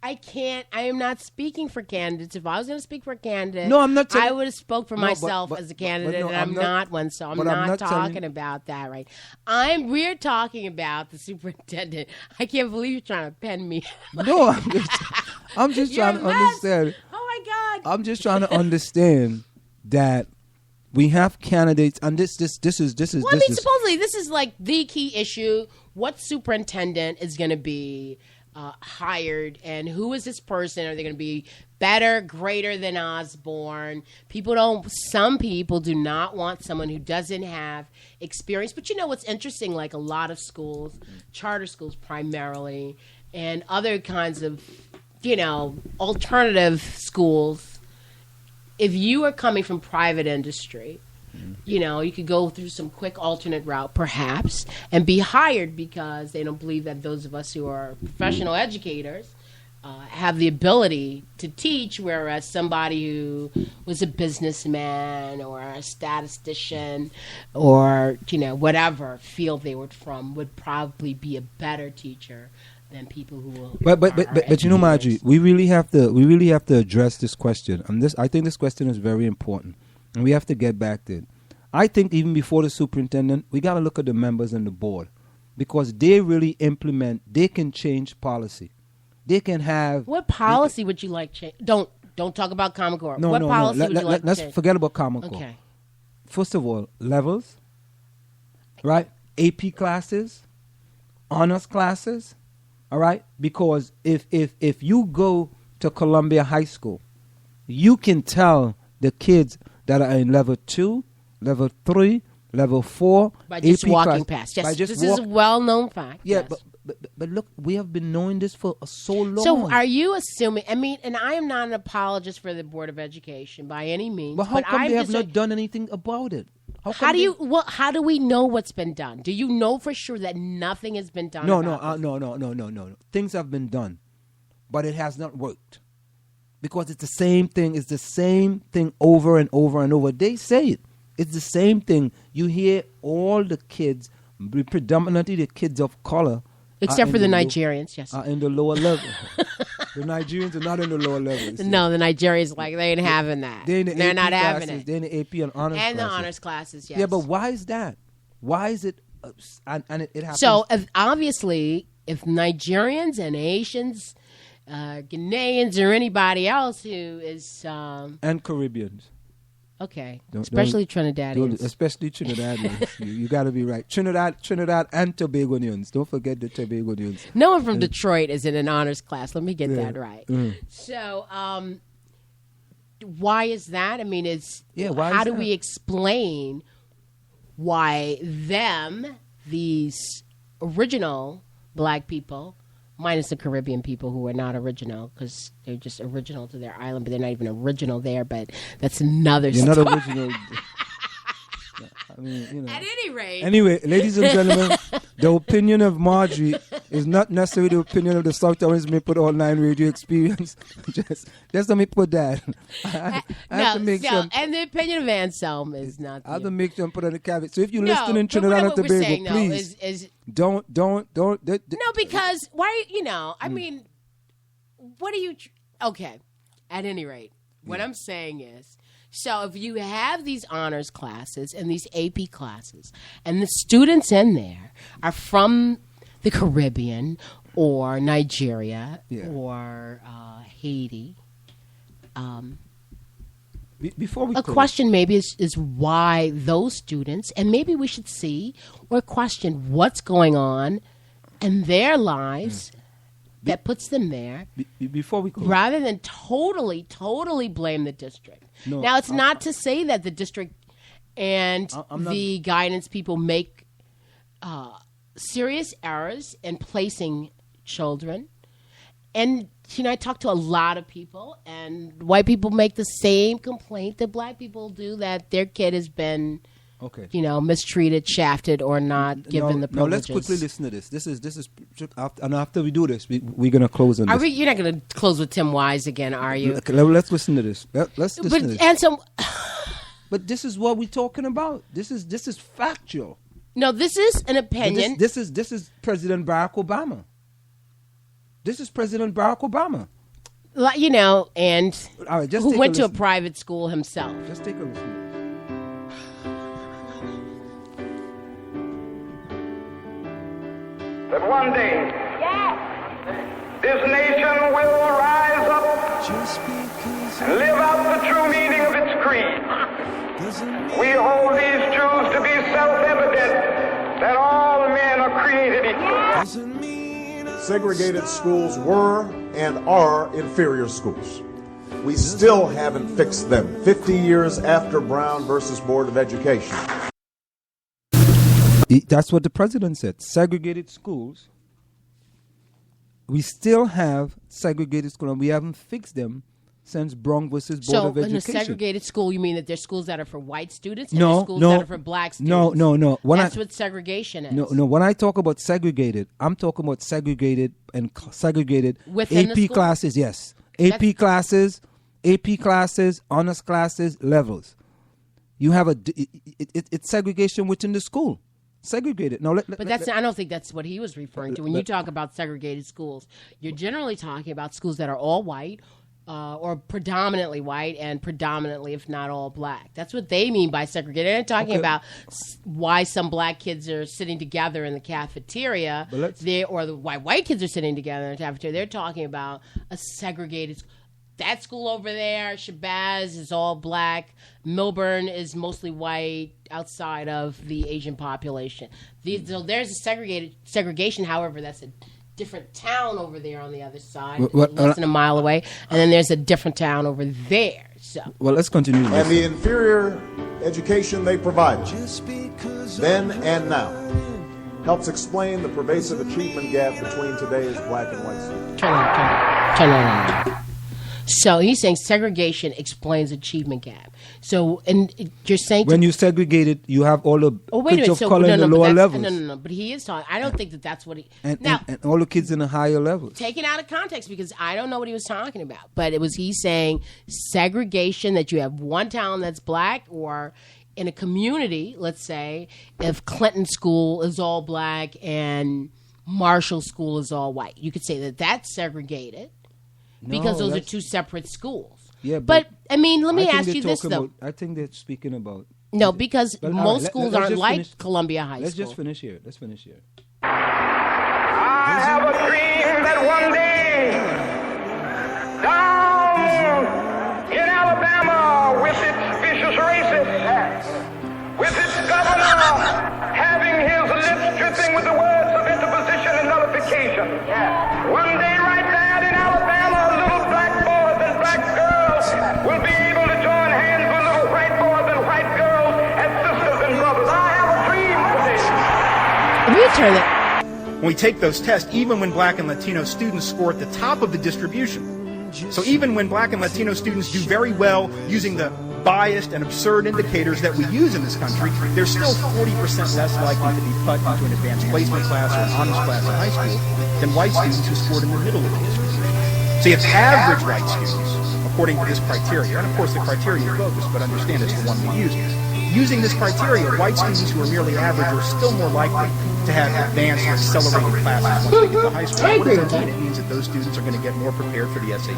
I can't. I am not speaking for candidates. If I was going to speak for a candidate, no, I'm not. I would have spoke for myself as a candidate, and I'm not one. So I'm not talking about that. Right? We're talking about the superintendent. I can't believe you're trying to pen me. No, I'm just trying to understand. Oh my God! I'm just trying to understand that we have candidates, and this is. Well, I mean, supposedly this is like the key issue. What superintendent is going to be hired, and who is this person? Are they going to be better, greater than Osborne? Some people do not want someone who doesn't have experience. But you know what's interesting, like a lot of schools, charter schools primarily, and other kinds of, alternative schools, if you are coming from private industry, you could go through some quick alternate route, perhaps, and be hired because they don't believe that those of us who are professional educators have the ability to teach, whereas somebody who was a businessman or a statistician or, whatever field they were from would probably be a better teacher than people who will. But Margie, we really have to address this question. And I think this question is very important. And we have to get back to it. I think even before the superintendent, we got to look at the members and the board because they really they can change policy. They can have. What policy would you like change? Don't talk about Common Core. What policy would you like to change? Let's forget about Common Core. Okay. First of all, levels, right? AP classes, honors classes, all right? Because if you go to Columbia High School, you can tell the kids that are in level 2, level 3, level 4. By just AP walking past. Yes, this is a well-known fact. Yeah, yes. But look, we have been knowing this for so long. So are you assuming, and I am not an apologist for the Board of Education by any means. But how come they have not done anything about it? How do we know what's been done? Do you know for sure that nothing has been done? No. Things have been done, but it has not worked. Because it's the same thing. It's the same thing over and over and over. They say it. It's the same thing. You hear all the kids, predominantly the kids of color. Except for the Nigerians, yes. Are in the lower level. The Nigerians are not in the lower levels. No, the Nigerians, they ain't having that. They're not having it. They're in the AP and honors classes. And the honors classes, yes. Yeah, but why is that? Why is it? And it happens. So, obviously, if Nigerians and Asians, Ghanaians or anybody else who is and Caribbeans, okay, especially Trinidadians, especially Trinidadians. you got to be right. Trinidad and Tobagonians. Don't forget the Tobagonians. No one from Detroit is in an honors class. Let me get that right. So, why is that? I mean, how do we explain why these original black people, minus the Caribbean people who are not original because they're just original to their island, but they're not even original there. But that's another story. You're not original. I mean, At any rate. Anyway, ladies and gentlemen, the opinion of Margie is not necessarily the opinion of the South Orange Maple Online Radio Experience. just let me put that. I have to make sure. And the opinion of Anselm is not. I have to make sure and put on the caveat. So if you're listening in Trinidad and Tobago, please don't. No, because why? I mean, what are you? Okay. At any rate, what I'm saying is. So if you have these honors classes and these AP classes, and the students in there are from the Caribbean or Nigeria or Haiti, before we question maybe is why those students, and maybe we should see or question what's going on in their lives that puts them there. Before we close. Rather than totally blame the district. No, now, it's not to say that the district and the guidance people make serious errors in placing children. And, I talk to a lot of people, and white people make the same complaint that black people do, that their kid has been, mistreated, shafted, or not given the privileges. No, let's quickly listen to this. This is and after we do this, we're going to close on this. You're not going to close with Tim Wise again, are you? Let's listen to this. Let's listen to this. And so, but this is what we're talking about. This is factual. No, this is an opinion. This is President Barack Obama. This is President Barack Obama. And who went to a private school himself. Just take a listen. That one day, this nation will rise up and live out the true meaning of its creed. We hold these truths to be self-evident, that all men are created equal. segregated schools were and are inferior schools. We still haven't fixed them 50 years after Brown versus Board of Education. That's what the president said. Segregated schools. We still have segregated schools, and we haven't fixed them since Brown versus Board of Education. So in a segregated school, you mean that there's schools that are for white students and No, there's schools no, that are for black students? No. That's what segregation is. No. When I talk about segregated, I'm talking about segregated and segregated Within the AP school? classes. Yes, AP classes, honors classes, levels. You have it's segregation within the school. Segregated. No, But I don't think that's what he was referring to. When you talk about segregated schools, you're generally talking about schools that are all white, or predominantly white and predominantly, if not all, black. That's what they mean by segregated. They're not talking about why some black kids are sitting together in the cafeteria, or why white kids are sitting together in the cafeteria. They're talking about a segregated. That school over there, Shabazz, is all black. Milburn is mostly white outside of the Asian population. So there's a segregation. However, that's a different town over there on the other side, less than a mile away. And then there's a different town over there. So, well, let's continue. And the inferior education they provided, then and now, helps explain the pervasive achievement gap between today's black and white students. Turn on. So he's saying segregation explains achievement gap. So, and you're saying when you segregate it, you have all the kids of color in the lower levels. No. But he is talking. I don't think that's what he. And all the kids in the higher levels. Taken out of context because I don't know what he was talking about. But he's saying segregation, that you have one town that's black, or in a community, let's say, if Clinton School is all black and Marshall School is all white, you could say that that's segregated. Because those are two separate schools. Yeah, but I mean, let me ask you this though. I think they're speaking about because most schools aren't like Columbia High School. Let's just finish here. I have a dream that one day, down in Alabama, with its vicious racists, with its governor having his lips dripping with the words of interposition and nullification, one day right there in Alabama, little black boys and black girls will be able to join hands with little white boys and white girls as sisters and brothers. I have a dream for this. If you turn it. When we take those tests, even when black and Latino students score at the top of the distribution. So even when black and Latino students do very well using the biased and absurd indicators that we use in this country, they're still 40% less likely to be put into an advanced placement class or an honors class in high school than white students who scored in the middle of the distribution. So you have average white students, according to this criteria, and of course the criteria is bogus, but understand it's the one we use. Using this criteria, white students who are merely average are still more likely to have advanced or accelerated classes once they get to high school. What does that mean? It means that those students are going to get more prepared for the SAT,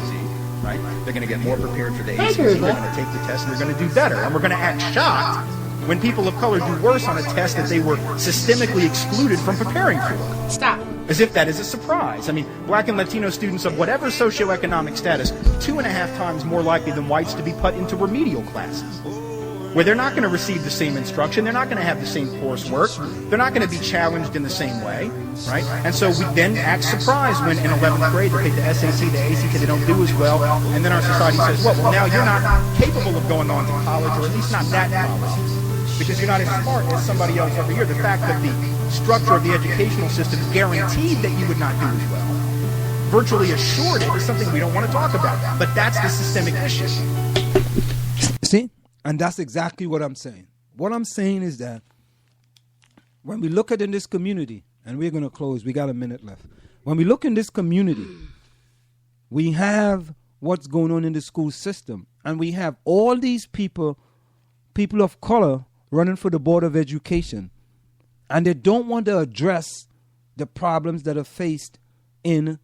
right? They're going to get more prepared for the ACT. They're going to take the test and they're going to do better. And we're going to act shocked when people of color do worse on a test that they were systemically excluded from preparing for. Stop. As if that is a surprise. I mean, black and Latino students of whatever socioeconomic status, 2.5 times more likely than whites to be put into remedial classes, where they're not going to receive the same instruction, they're not going to have the same coursework, they're not going to be challenged in the same way, right? And so we then act surprised when in 11th grade they take the SAT, the ACT, they don't do as well, and then our society says, well, now you're not capable of going on to college, or at least not that college, because you're not as smart as somebody else over here. The fact that the structure of the educational system guaranteed that you would not do as well, virtually assured it, is something we don't want to talk about, but that's the systemic issue. See? And that's exactly what I'm saying. What I'm saying is that when we look at in this community, and we're going to close, we got a minute left. When we look in this community, we have what's going on in the school system. And we have all these people of color running for the Board of Education. And they don't want to address the problems that are faced in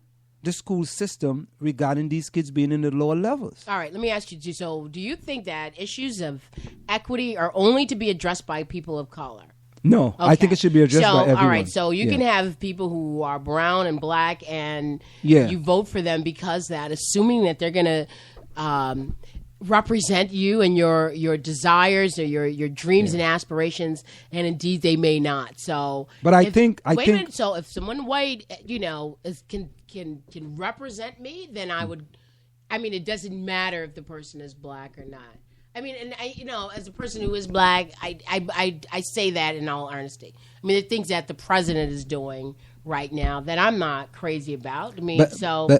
the school system regarding these kids being in the lower levels. All right, let me ask you, so do you think that issues of equity are only to be addressed by people of color? No, okay. I think it should be addressed by everyone. All right, so you can have people who are brown and black and you vote for them because that, assuming that they're going to represent you and your desires or your dreams and aspirations, and indeed they may not. So, but I think so if someone white, can represent me, then I would. I mean, it doesn't matter if the person is black or not. I mean, and as a person who is black, I say that in all honesty. I mean, the things that the president is doing right now that I'm not crazy about. I mean, but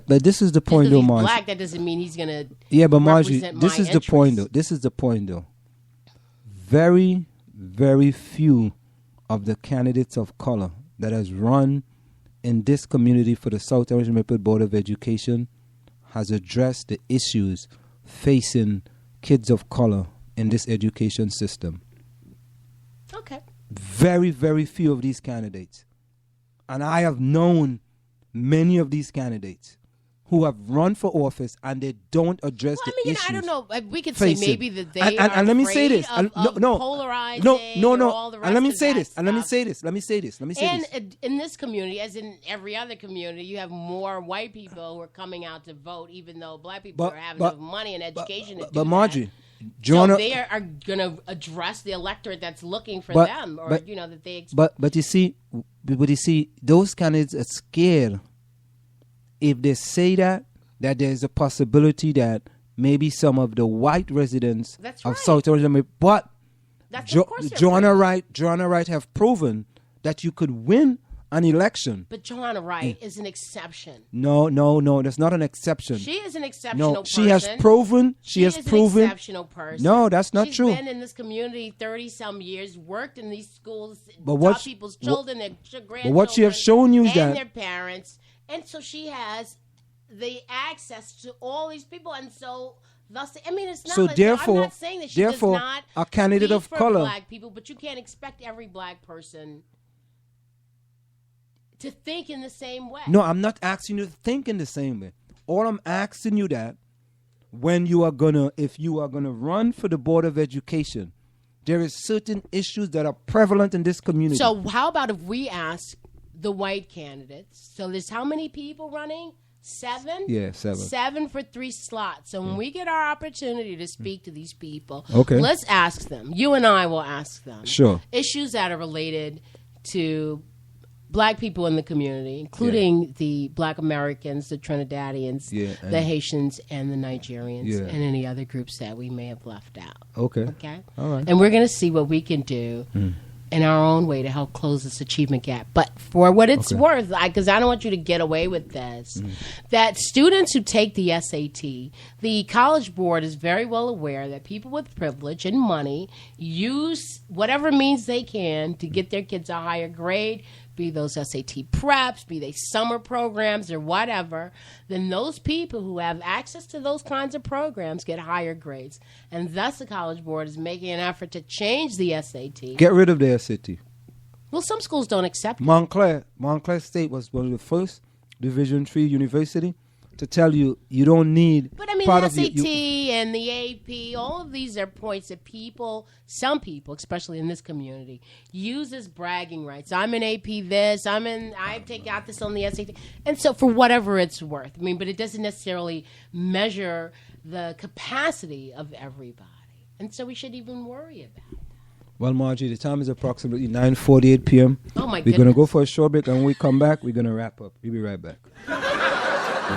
this is the point, though, Margie. Black, that doesn't mean he's gonna. Yeah, but Margie, this is the point, though. This is the point, though. Very, very few of the candidates of color that has run in this community for the South Orange Maplewood Board of Education has addressed the issues facing kids of color in this education system. Okay. Very, very few of these candidates. And I have known many of these candidates who have run for office and they don't address the issues. I don't know. We could say maybe that they are and let me say this. Polarizing. No. And let me say this. And let me say this. And in this community, as in every other community, you have more white people who are coming out to vote, even though black people are having enough money and education to do But Margie, so they are going to address the electorate that's looking for them, or that they expect. But you see, those candidates are scared if they say that there's a possibility that maybe some of the white residents of South Orange, but Joanna Wright have proven that you could win an election. But Joanna Wright is an exception. No, that's not an exception. She is an exceptional person. She has proven. She has proven. An exceptional person. No, that's not true. She's been in this community 30-some years, worked in these schools, taught people's children, their grandchildren, but what she has shown you is and their parents. And so she has the access to all these people. And so thus, I mean, it's not so like, therefore, I'm not saying that she does not a candidate of for color, black people, but you can't expect every black person to think in the same way. No, I'm not asking you to think in the same way. All I'm asking you that if you are gonna run for the Board of Education, there is certain issues that are prevalent in this community. So how about if we ask the white candidates? So there's how many people running? 7? Yeah, 7. 7 for 3 slots. So when we get our opportunity to speak to these people, okay, let's ask them. You and I will ask them. Sure. Issues that are related to black people in the community, including the black Americans, the Trinidadians, the Haitians, and the Nigerians, and any other groups that we may have left out. Okay. All right. And we're going to see what we can do in our own way to help close this achievement gap. But for what it's worth, because I don't want you to get away with this, that students who take the SAT, the College Board is very well aware that people with privilege and money use whatever means they can to get their kids a higher grade, be those SAT preps, be they summer programs or whatever, then those people who have access to those kinds of programs get higher grades. And thus the College Board is making an effort to change the SAT. Get rid of the SAT. Well, some schools don't accept it. Montclair State was one of the first Division III university to tell you don't need. But I mean, the SAT and the AP, all of these are points that some people, especially in this community, use as bragging rights. I'm in AP this, got this on the SAT. And so for whatever it's worth. I mean, but it doesn't necessarily measure the capacity of everybody. And so we should even worry about that. Well, Margie, the time is approximately 9:48 p.m. Oh, my goodness. We're going to go for a short break, and when we come back, we're going to wrap up. We'll be right back.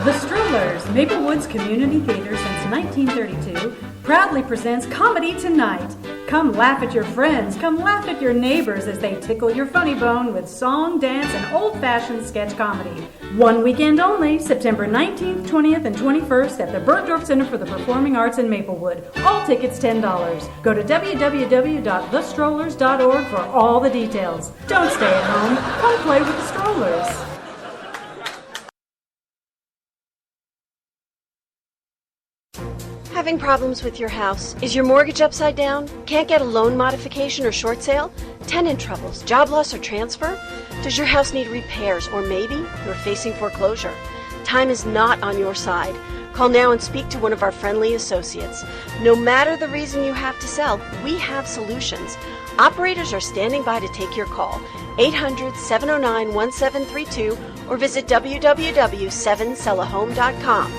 The Strollers, Maplewoods Community Theater since 1932, proudly presents Comedy Tonight. Come laugh at your friends, come laugh at your neighbors as they tickle your funny bone with song, dance, and old-fashioned sketch comedy. One weekend only, September 19th, 20th, and 21st at the Bergdorf Center for the Performing Arts in Maplewood. All tickets $10. Go to www.thestrollers.org for all the details. Don't stay at home. Come play with the Strollers. Having problems with your house? Is your mortgage upside down? Can't get a loan modification or short sale? Tenant troubles, job loss, or transfer? Does your house need repairs, or maybe you're facing foreclosure? Time is not on your side. Call now and speak to one of our friendly associates. No matter the reason you have to sell, we have solutions. Operators are standing by to take your call. 800-709-1732 or visit www.7sellahome.com.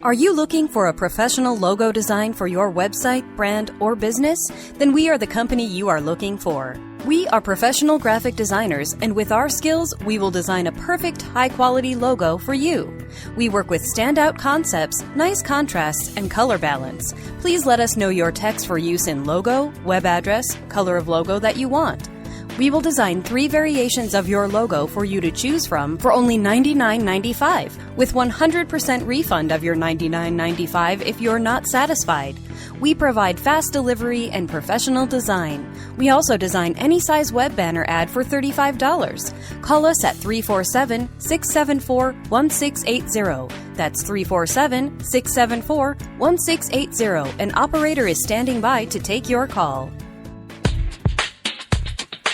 Are you looking for a professional logo design for your website, brand, or business? Then we are the company you are looking for. We are professional graphic designers, and with our skills, we will design a perfect, high-quality logo for you. We work with standout concepts, nice contrasts, and color balance. Please let us know your text for use in logo, web address, color of logo that you want. We will design 3 variations of your logo for you to choose from for only $99.95, with 100% refund of your $99.95 if you're not satisfied. We provide fast delivery and professional design. We also design any size web banner ad for $35. Call us at 347-674-1680. That's 347-674-1680. An operator is standing by to take your call.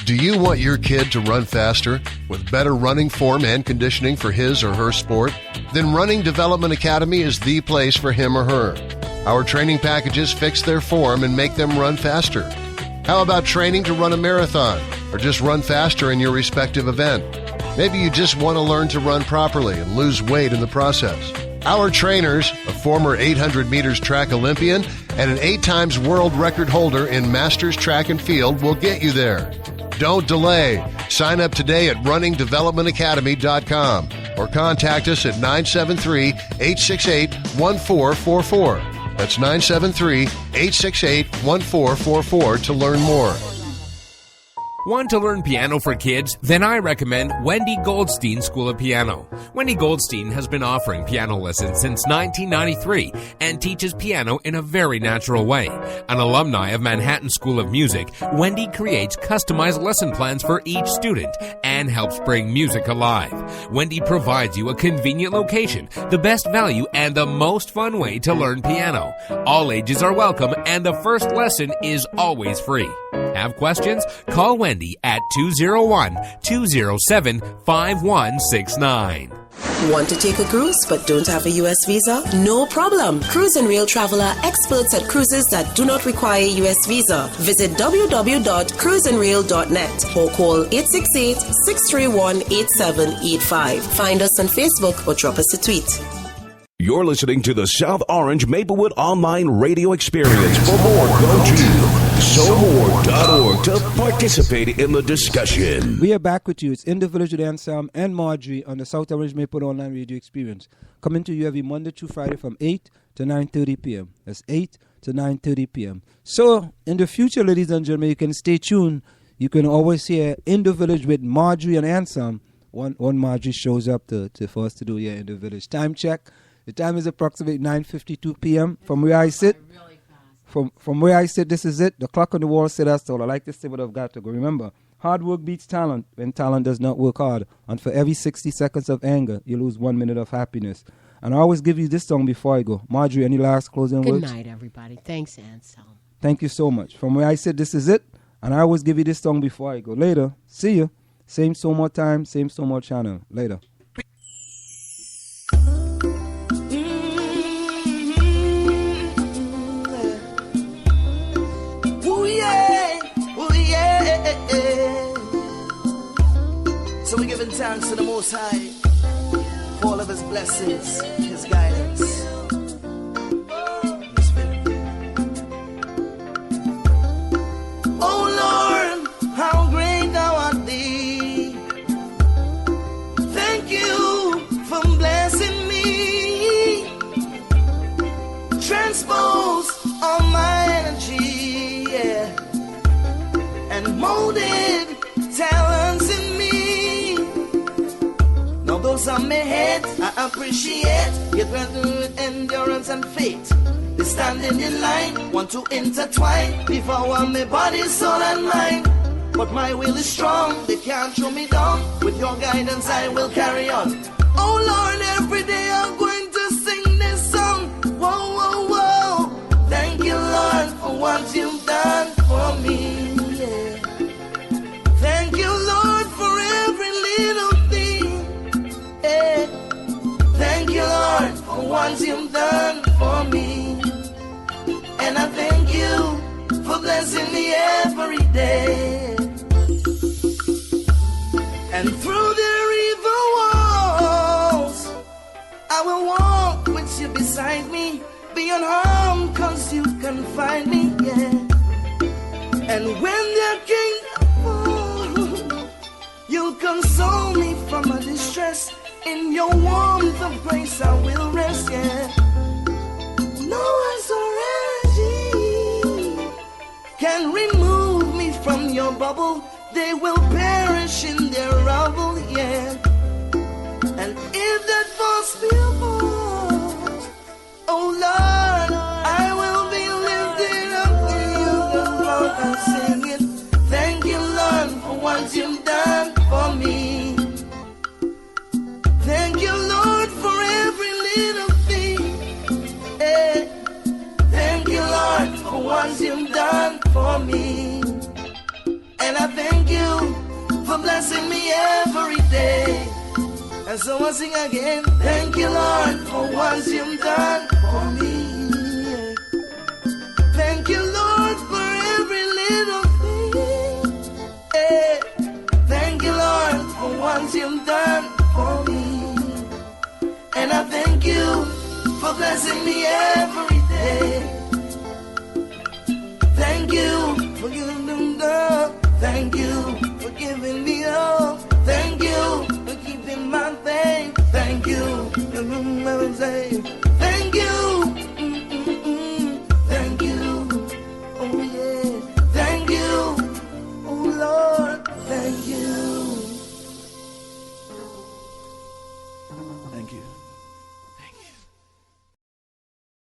Do you want your kid to run faster with better running form and conditioning for his or her sport? Then Running Development Academy is the place for him or her. Our training packages fix their form and make them run faster. How about training to run a marathon or just run faster in your respective event? Maybe you just want to learn to run properly and lose weight in the process. Our trainers, a former 800 meters track Olympian and an 8 times world record holder in Masters Track and Field, will get you there. Don't delay. Sign up today at runningdevelopmentacademy.com or contact us at 973-868-1444. That's 973-868-1444 to learn more. Want to learn piano for kids? Then I recommend Wendy Goldstein School of Piano. Wendy Goldstein has been offering piano lessons since 1993 and teaches piano in a very natural way. An alumni of Manhattan School of Music, Wendy creates customized lesson plans for each student and helps bring music alive. Wendy provides you a convenient location, the best value, and the most fun way to learn piano. All ages are welcome, and the first lesson is always free. Have questions? Call Wendy at 201-207-5169. Want to take a cruise but don't have a U.S. visa? No problem. Cruise and Rail Travel are experts at cruises that do not require a U.S. visa. Visit www.cruiseandrail.net or call 868-631-8785. Find us on Facebook or drop us a tweet. You're listening to the South Orange Maplewood Online Radio Experience. For more, go to SoMore.org to participate in the discussion. We are back with you. It's in the Village with Anselm and Marjorie on the South Orange Maplewood Online Radio Experience. Coming to you every Monday through Friday from 8 to 9:30 p.m. That's 8 to 9:30 p.m. So, in the future, ladies and gentlemen, you can stay tuned. You can always hear In the Village with Marjorie and Anselm. One Marjorie shows up for us to do here in the village. Time check. The time is approximately 9:52 p.m. From where I sit. From where I sit, this is it. The clock on the wall said that's all. I like to say what I've got to go. Remember, hard work beats talent when talent does not work hard. And for every 60 seconds of anger, you lose 1 minute of happiness. And I always give you this song before I go. Marjorie, any last closing words? Good night, everybody. Thanks, Anselm. Thank you so much. From where I sit, this is it. And I always give you this song before I go. Later. See you. Same SoMore time, same SoMore channel. Later. So we're giving thanks to the Most High for all of His blessings, His guidance. Oh Lord, how great Thou art Thee. Thank You for blessing me. Transpose all my energy, yeah, and molded talents in me. Now those on my head, I appreciate your gratitude, endurance, and faith. They standing in line, want to intertwine, devour my body, soul, and mind. But my will is strong, they can't throw me down. With your guidance, I will carry on. Oh Lord, every day I'm going to sing this song. Whoa, whoa, whoa. Thank You, Lord, for what You've done for me. Thank You, Lord, for every little thing. Yeah. Thank You, Lord, for what You've done for me. And I thank You for blessing me every day. And through the river walls, I will walk with You beside. beside me. Be unharmed, cause you can find me, yeah. And when there came fall, you'll console me from my distress. In your warmth of grace I will rest, yeah. No authority can remove me from your bubble. They will perish in their rubble, yeah. And if that false will fall, oh Lord, I will be lifted up to you, the Lord, and sing it. Thank you, Lord, for what you've done for me. Thank you, Lord, for every little thing. Hey. Thank you, Lord, for what you've done for me. And I thank you for blessing me every day. And so I sing again, thank you, Lord, for what you've done for me. Thank you, Lord, for every little thing. Hey. Thank you, Lord, for what you've done for me. And I thank you for blessing me every